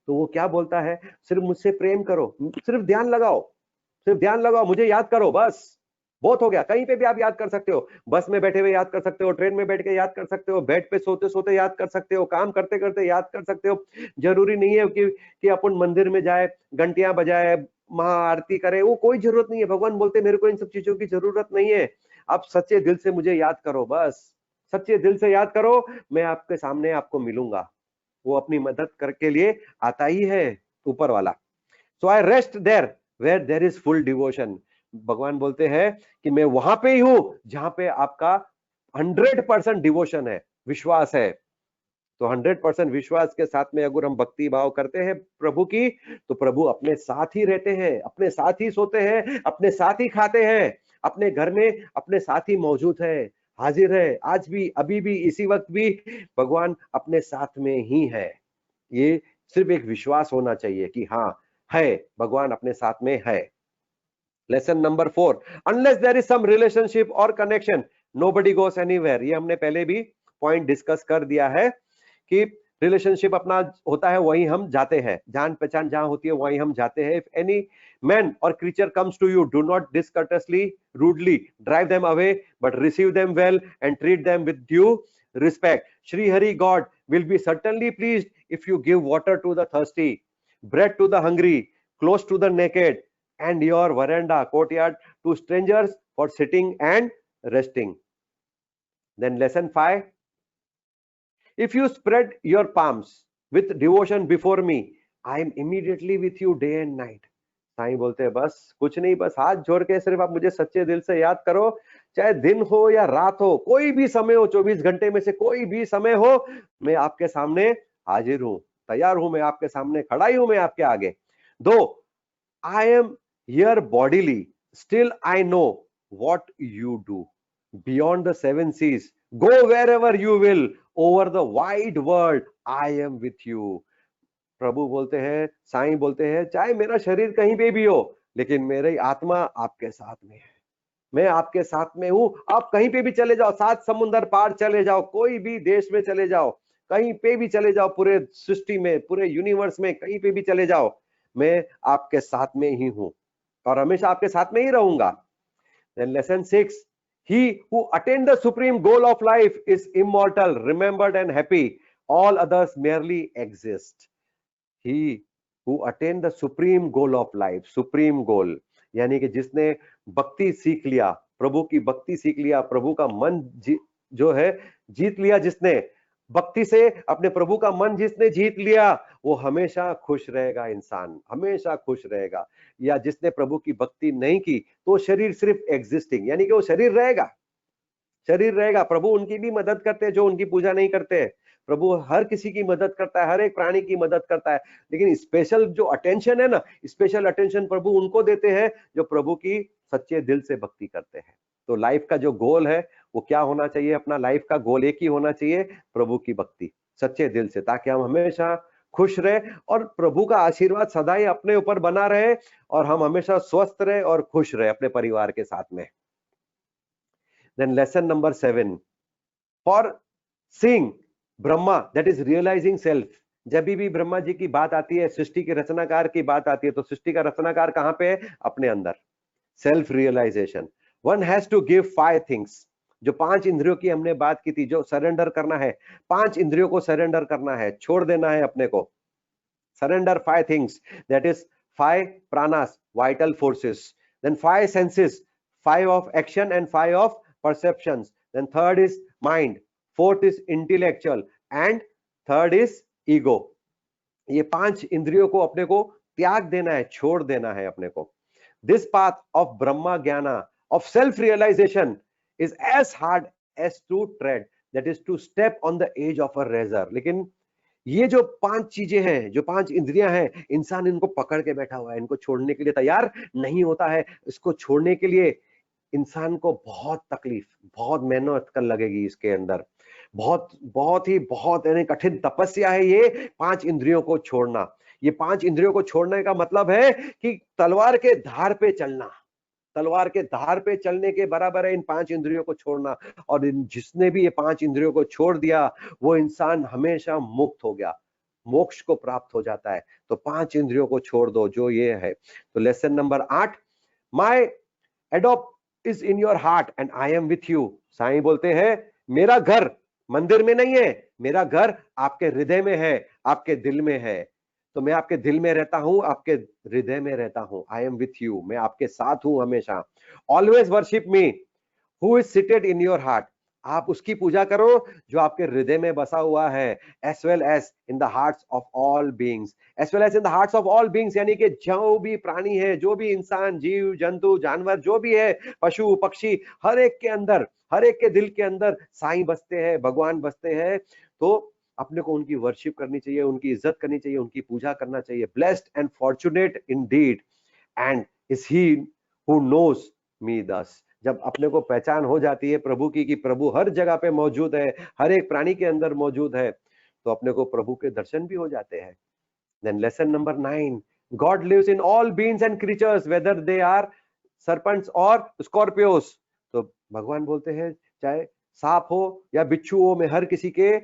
A: तो वो क्या बोलता है? सिर्फ मुझसे प्रेम करो, सिर्फ ध्यान लगाओ, सिर्फ ध्यान लगाओ, मुझे याद करो, बस बहुत हो गया। कहीं पे भी आप याद कर सकते हो, बस में बैठे हुए याद कर सकते हो, ट्रेन में बैठ के याद कर सकते हो, बेड पे सोते सोते याद कर सकते हो, काम करते करते याद कर सकते हो। जरूरी नहीं है कि अपन मंदिर में जाए, घंटियां बजाए, महाआरती करे, वो कोई जरूरत नहीं है। भगवान बोलते मेरे को इन सब चीजों की जरूरत नहीं है, आप सच्चे दिल से मुझे याद करो, बस सच्चे दिल से याद करो, मैं आपके सामने आपको मिलूंगा। वो अपनी मदद करके लिए आता ही है ऊपर वाला। So I rest there where there is full devotion. भगवान बोलते हैं कि मैं वहां पे ही हूं जहां पे आपका 100% डिवोशन है, विश्वास है। तो 100% विश्वास के साथ में अगर हम भक्ति भाव करते हैं प्रभु की, तो प्रभु अपने साथ ही रहते हैं, अपने साथ ही सोते हैं, अपने साथ ही खाते हैं, अपने घर में अपने साथ ही मौजूद है, हाजिर है। आज भी, अभी भी, इसी वक्त भी भगवान अपने साथ में ही है। ये सिर्फ एक विश्वास होना चाहिए कि हाँ है, भगवान अपने साथ में है। Lesson number 4, unless there is some relationship और कनेक्शन नोबडी गोस एनीवेयर। ये हमने पहले भी पॉइंट डिस्कस कर दिया है कि रिलेशनशिप अपना होता है वहीं हम जाते हैं, जान पहचान जहां होती है वहीं हम जाते हैं। If any man or creature comes to you, do not discourteously rudely drive them away, but receive them well and treat them with due respect। Shri Hari God will be certainly pleased if you give water to the thirsty, bread to the hungry, clothes to the naked, and your veranda courtyard to strangers for sitting and resting। Then lesson 5, if you spread your palms with devotion before me, I am immediately with you day and night। Sai बोलते हैं बस कुछ नहीं, बस हाथ जोड़ के सिर्फ आप मुझे सच्चे दिल से याद करो, चाहे दिन हो या रात हो, कोई भी समय हो, 24 घंटे में से कोई भी समय हो, मैं आपके सामने हाजिर हूं, तैयार हूं, मैं आपके सामने खड़ा ही हूं, मैं आपके आगे। दो I am here bodily, still I know what you do beyond the 7 seas, go wherever you will, over the wide world I am with you। प्रभु बोलते हैं, साईं बोलते हैं, चाहे मेरा शरीर कहीं पे भी हो, लेकिन मेरी आत्मा आपके साथ में है। मैं आपके साथ में हूं। आप कहीं पे भी चले जाओ, 7 समुंदर पार चले जाओ, कोई भी देश में चले जाओ, कहीं पे भी चले जाओ, पूरे सृष्टि में, पूरे यूनिवर्स में कहीं पे भी चले जाओ, मैं आपके साथ में ही हूं और हमेशा आपके साथ में ही रहूंगा। Then lesson 6, he who attained the supreme goal of life is immortal, remembered and happy. All others merely exist. He who attained the supreme goal of life, supreme goal, यानी कि जिसने भक्ति सीख लिया, प्रभु की भक्ति सीख लिया, प्रभु का मन जो है जीत लिया, जिसने भक्ति से अपने प्रभु का मन जिसने जीत लिया, वो हमेशा खुश रहेगा, इंसान हमेशा खुश रहेगा। या जिसने प्रभु की भक्ति नहीं की तो शरीर सिर्फ एग्जिस्टिंग, यानी कि वो शरीर रहेगा, शरीर रहेगा। प्रभु उनकी भी मदद करते हैं जो उनकी पूजा नहीं करते हैं। प्रभु हर किसी की मदद करता है, हर एक प्राणी की मदद करता है, लेकिन स्पेशल जो अटेंशन है ना, स्पेशल अटेंशन प्रभु उनको देते हैं जो प्रभु की सच्चे दिल से भक्ति करते हैं। तो लाइफ का जो गोल है वो क्या होना चाहिए? अपना लाइफ का गोल एक ही होना चाहिए, प्रभु की भक्ति सच्चे दिल से, ताकि हम हमेशा खुश रहे और प्रभु का आशीर्वाद सदा ही अपने ऊपर बना रहे और हम हमेशा स्वस्थ रहे और खुश रहे अपने परिवार के साथ में। Then lesson number 7, for seeing Brahma, that is realizing self। जब भी ब्रह्मा जी की बात आती है, सृष्टि के रचनाकार की बात आती है, तो सृष्टि का रचनाकार कहां पे है? अपने अंदर। Self realization. One has to give 5 things. जो 5 इंद्रियों की हमने बात की थी, जो सरेंडर करना है, 5 इंद्रियों को सरेंडर करना है, छोड़ देना है अपने को। सरेंडर 5 थिंग्स, दैट इज 5 प्राणास, vital forces, then 5 senses, 5 of action and 5 of perceptions, then third is mind, fourth is intellectual and third is ego। ये 5 इंद्रियों को अपने को त्याग देना है, छोड़ देना है अपने को। this path of brahma jnana, of self realization is as hard as to tread, that is to step on the edge of a razor। लेकिन ये जो 5 चीजें हैं, जो 5 इंद्रियां हैं, इंसान इनको पकड़ के बैठा हुआ है, इनको छोड़ने के लिए तैयार नहीं होता है। इसको छोड़ने के लिए इंसान को बहुत तकलीफ, बहुत मेहनत कर लगेगी इसके अंदर, बहुत यानी कठिन तपस्या है ये 5 इंद्रियों को छोड़ना। ये 5 इंद्रियों को छोड़ने का मतलब है कि तलवार के धार पे चलना, तलवार के धार पे चलने के बराबर है इन 5 इंद्रियों को छोड़ना। और जिसने भी ये 5 इंद्रियों को छोड़ दिया, वो इंसान हमेशा मुक्त हो गया, मोक्ष को प्राप्त हो जाता है। तो 5 इंद्रियों को छोड़ दो, जो ये है। तो lesson number 8, my abode is in your heart and I am with you। Sai बोलते हैं मेरा घर मंदिर में नहीं है, मेरा घर आपके हृदय में है, आपके दिल में है। तो मैं आपके दिल में रहता हूं, आपके हृदय में रहता हूं। I am with you, मैं आपके साथ हूं हमेशा। Always worship me who is seated in your heart। आप उसकी पूजा करो जो आपके हृदय में बसा हुआ है। as well as in the hearts of all beings, as well as in the hearts of all beings, यानी कि जो भी प्राणी है, जो भी इंसान, जीव जंतु जानवर, जो भी है, पशु पक्षी, हर एक के अंदर, हर एक के दिल के अंदर साईं बसते हैं, भगवान बसते हैं। तो अपने को उनकी वर्शिप करनी चाहिए, उनकी इज्जत करनी चाहिए, उनकी पूजा करना चाहिए। Blessed and fortunate indeed and is he who knows me thus. जब अपने को पहचान हो जाती है प्रभु की कि प्रभु हर जगह पे मौजूद है, हर एक प्राणी के अंदर मौजूद है, तो अपने को प्रभु के दर्शन भी हो जाते हैं। Then lesson number 9, God lives in all beings and creatures whether they are serpents or scorpions। तो भगवान बोलते हैं चाहे सांप हो या बिच्छू हो, मैं हर किसी के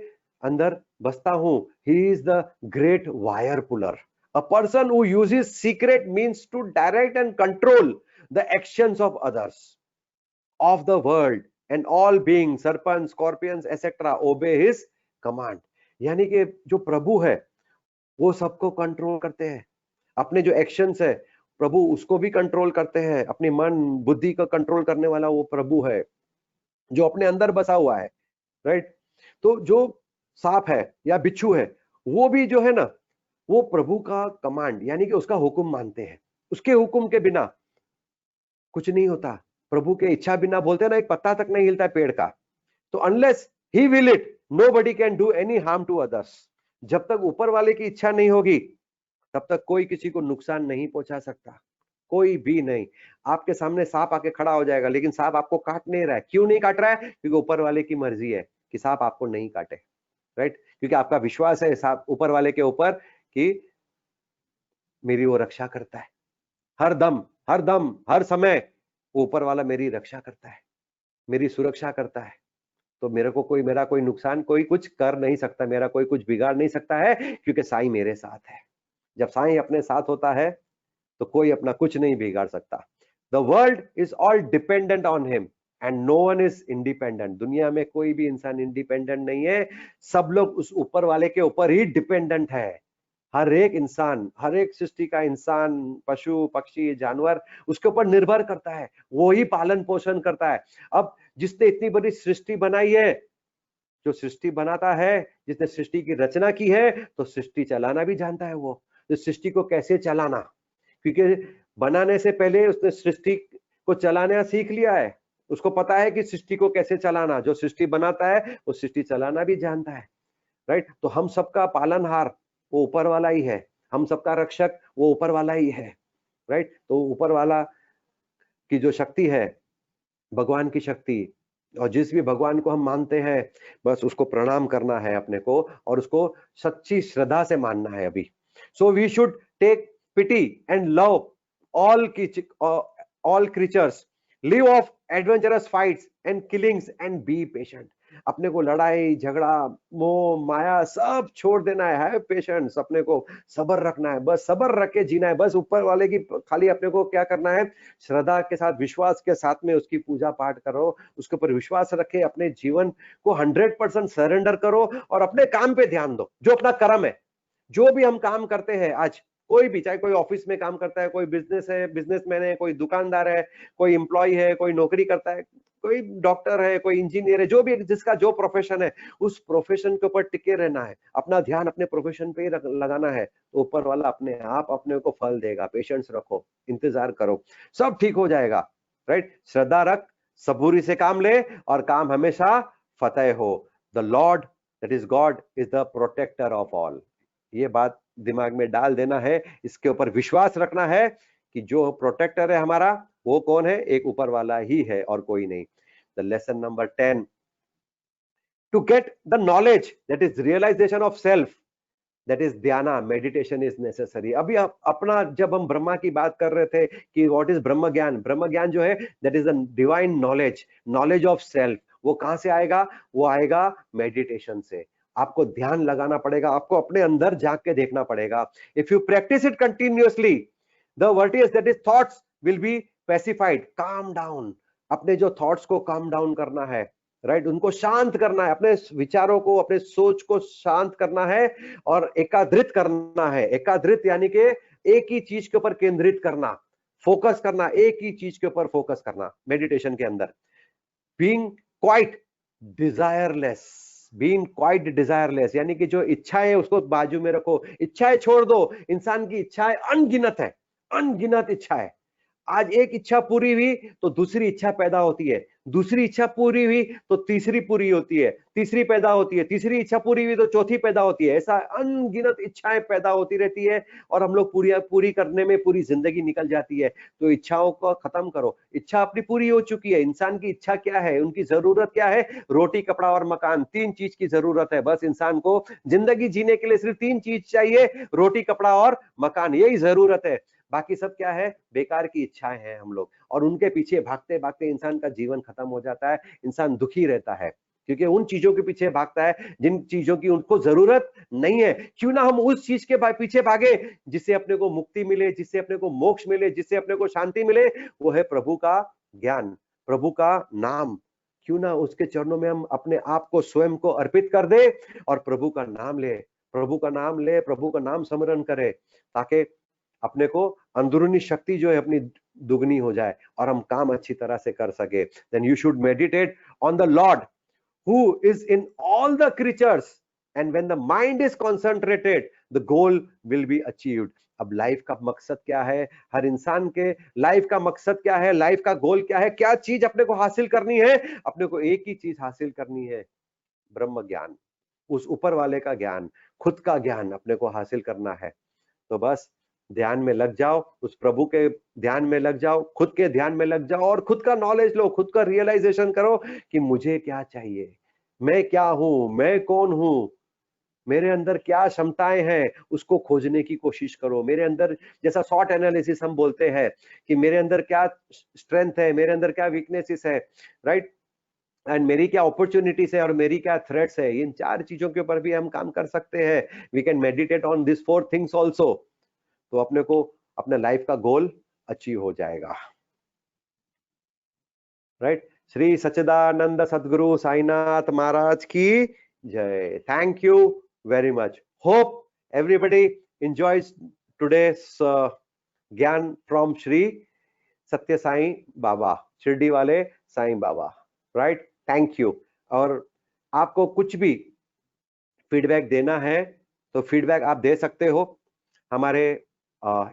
A: अंदर बसता हूं। He is the great wire puller, a person who uses secret means to direct and control the actions of others, of the world, and all beings, serpents, scorpions, etc. obey his command। यानी कि जो प्रभु है वो सबको कंट्रोल करते हैं। अपने जो एक्शंस है प्रभु उसको भी कंट्रोल करते हैं। अपनी मन बुद्धि को कंट्रोल करने वाला वो प्रभु है जो अपने अंदर बसा हुआ है, राइट। तो जो सांप है या बिच्छू है, वो भी जो है ना, वो प्रभु का कमांड यानी कि उसका हुक्म मानते हैं। उसके हुक्म के बिना कुछ नहीं होता। प्रभु के इच्छा बिना, बोलते हैं ना, एक पत्ता तक नहीं हिलता है पेड़ का। तो unless he will it, nobody can do any harm to others. जब तक ऊपर वाले की इच्छा नहीं होगी तब तक कोई किसी को नुकसान नहीं पहुंचा सकता, कोई भी नहीं। आपके सामने सांप आके खड़ा हो जाएगा, लेकिन सांप आपको काट नहीं रहा है। क्यों नहीं काट रहा है? क्योंकि ऊपर वाले की मर्जी है कि सांप आपको नहीं काटे, राइट। क्योंकि आपका विश्वास है सांप ऊपर वाले के ऊपर कि मेरी वो रक्षा करता है हर दम हर समय। वो ऊपर वाला मेरी रक्षा करता है, मेरी सुरक्षा करता है। तो मेरा कोई नुकसान कोई कुछ कर नहीं सकता, मेरा कोई कुछ बिगाड़ नहीं सकता है, क्योंकि साईं मेरे साथ है। जब साईं अपने साथ होता है तो कोई अपना कुछ नहीं बिगाड़ सकता। The world is all dependent on him and no one is independent. दुनिया में कोई भी इंसान इंडिपेंडेंट नहीं है, सब लोग उस ऊपर वाले के ऊपर ही डिपेंडेंट है। हर एक इंसान, हर एक सृष्टि का इंसान, पशु पक्षी जानवर उसके ऊपर निर्भर करता है, वो ही पालन पोषण करता है। अब जिसने इतनी बड़ी सृष्टि बनाई है, जो सृष्टि बनाता है, जिसने सृष्टि की रचना की है, तो सृष्टि चलाना भी जानता है वो, तो सृष्टि को कैसे चलाना, क्योंकि बनाने से पहले उसने सृष्टि को चलाना सीख लिया है। उसको पता है कि सृष्टि को कैसे चलाना। जो सृष्टि बनाता है वो सृष्टि चलाना भी जानता है, राइट। तो हम सबका पालनहार वो ऊपर वाला ही है, हम सबका रक्षक वो ऊपर वाला ही है, राइट। तो ऊपर वाला की जो शक्ति है, भगवान की शक्ति, और जिस भी भगवान को हम मानते हैं, बस उसको प्रणाम करना है अपने को, और उसको सच्ची श्रद्धा से मानना है अभी। So we should take pity and love all creatures, live off adventurous fights and killings and be patient। अपने को लड़ाई झगड़ा मोह माया सब छोड़ देना है पेशेंस, अपने को सब्र रखना है, बस सब्र रख के जीना है। बस ऊपर वाले की खाली अपने को क्या करना है, श्रद्धा के साथ विश्वास के साथ में उसकी पूजा पाठ करो, उसके ऊपर विश्वास रखे, अपने जीवन को 100% सरेंडर करो और अपने काम पे ध्यान दो, जो अपना कर्म है। जो भी हम काम करते हैं आज, कोई भी, चाहे कोई ऑफिस में काम करता है, कोई बिजनेस है, बिजनेसमैन है, कोई दुकानदार है, कोई एम्प्लॉय है, कोई नौकरी करता है, कोई डॉक्टर है, कोई इंजीनियर है, जो भी जिसका जो प्रोफेशन है, उस प्रोफेशन के ऊपर टिके रहना है, अपना ध्यान अपने प्रोफेशन पे ही लगाना है। तो ऊपर वाला अपने आप अपने को फल देगा। पेशेंस रखो, इंतजार करो, सब ठीक हो जाएगा, राइट। श्रद्धा रख, सबूरी से काम ले, और काम हमेशा फतेह हो। The Lord, that is God, is the protector of all. ये बात दिमाग में डाल देना है, इसके ऊपर विश्वास रखना है कि जो प्रोटेक्टर है हमारा, वो कौन है, एक ऊपर वाला ही है और कोई नहीं। The lesson number 10, to get the knowledge that is realization of self, that is ध्याना, मेडिटेशन इज नेसेसरी। अभी अपना जब हम ब्रह्मा की बात कर रहे थे कि व्हाट इज ब्रह्म ज्ञान, ब्रह्म ज्ञान जो है that is the divine knowledge, knowledge of self. वो कहां से आएगा, वो आएगा मेडिटेशन से। आपको ध्यान लगाना पड़ेगा, आपको अपने अंदर झांक के देखना पड़ेगा। If you practice it continuously, the word is that is thoughts will be pacified, calm down. अपने जो थॉट्स को काम डाउन करना है, राइट, उनको शांत करना है, अपने विचारों को, अपने सोच को शांत करना है और एकाग्रित करना है। एकाग्रित यानी कि एक ही चीज के ऊपर केंद्रित करना, फोकस करना, एक ही चीज के ऊपर फोकस करना मेडिटेशन के अंदर। Being quite desireless, being quite desireless यानी कि जो इच्छा है उसको बाजू में रखो, इच्छाएं छोड़ दो। इंसान की इच्छाएं अनगिनत है, अनगिनत इच्छा है। आज एक इच्छा पूरी हुई तो दूसरी इच्छा पैदा होती है, दूसरी इच्छा पूरी हुई तो तीसरी पूरी होती है, तीसरी पैदा होती है, तीसरी इच्छा पूरी हुई तो चौथी पैदा होती है। ऐसा अनगिनत इच्छाएं पैदा होती रहती है और हम लोग पूरी करने में पूरी जिंदगी निकल जाती है। तो इच्छाओं को खत्म करो। इच्छा अपनी पूरी हो चुकी है। इंसान की इच्छा क्या है, उनकी जरूरत क्या है, रोटी कपड़ा और मकान, 3 चीज की जरूरत है। बस इंसान को जिंदगी जीने के लिए सिर्फ 3 चीज चाहिए, रोटी कपड़ा और मकान, यही जरूरत है। बाकी सब क्या है, बेकार की इच्छाएं हैं हम लोग, और उनके पीछे भागते भागते इंसान का जीवन खत्म हो जाता है। इंसान दुखी रहता है क्योंकि उन चीजों के पीछे भागता है जिन चीजों की उनको जरूरत नहीं है। क्यों ना हम उस चीज के पीछे भागे जिससे अपने को मुक्ति मिले, जिससे अपने को मोक्ष मिले, जिससे अपने को शांति मिले। वो है प्रभु का ज्ञान, प्रभु का नाम। क्यों ना उसके चरणों में हम अपने आप को, स्वयं को अर्पित कर दे और प्रभु का नाम ले, प्रभु का नाम ले, प्रभु का नाम स्मरण करे, ताकि अपने को अंदरूनी शक्ति जो है अपनी दुगनी हो जाए और हम काम अच्छी तरह से कर सके। Then you should meditate on the Lord who is in all the creatures, and when the mind is concentrated the goal will be achieved। अब लाइफ का मकसद क्या है, हर इंसान के लाइफ का मकसद क्या है, लाइफ का गोल क्या है, क्या चीज अपने को हासिल करनी है? अपने को एक ही चीज हासिल करनी है, ब्रह्म ज्ञान, उस ऊपर वाले का ज्ञान, खुद का ज्ञान अपने को हासिल करना है। तो बस ध्यान में लग जाओ, उस प्रभु के ध्यान में लग जाओ, खुद के ध्यान में लग जाओ और खुद का नॉलेज लो, खुद का रियलाइजेशन करो कि मुझे क्या चाहिए, मैं क्या हूं, मैं कौन हूं, मेरे अंदर क्या क्षमताएं हैं उसको खोजने की कोशिश करो। मेरे अंदर, जैसा शॉर्ट एनालिसिस हम बोलते हैं कि मेरे अंदर क्या स्ट्रेंथ है, मेरे अंदर क्या वीकनेसेस है, राइट, एंड मेरी क्या अपॉर्चुनिटीज है और मेरी क्या थ्रेट्स है, इन 4 चीजों के ऊपर भी हम काम कर सकते हैं। We can meditate on this 4 things also, तो अपने को अपने लाइफ का गोल अचीव हो जाएगा, राइट। श्री सच्चिदानंद सदगुरु साईनाथ महाराज की जय। Thank you very much. Hope everybody enjoys today's ज्ञान फ्रॉम श्री सत्य साईं बाबा, शिरडी वाले Sai Baba, right. Thank you. और आपको कुछ भी फीडबैक देना है तो फीडबैक आप दे सकते हो हमारे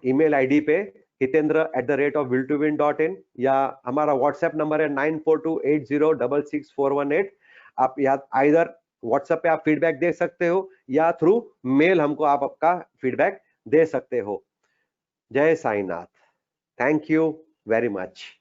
A: ईमेल आईडी पे hitendra@will2win.in, या हमारा व्हाट्सएप नंबर है 9428066418। आप या आइदर व्हाट्सएप पे आप फीडबैक दे सकते हो या थ्रू मेल हमको आप आपका फीडबैक दे सकते हो। जय Sainath. Thank you very much.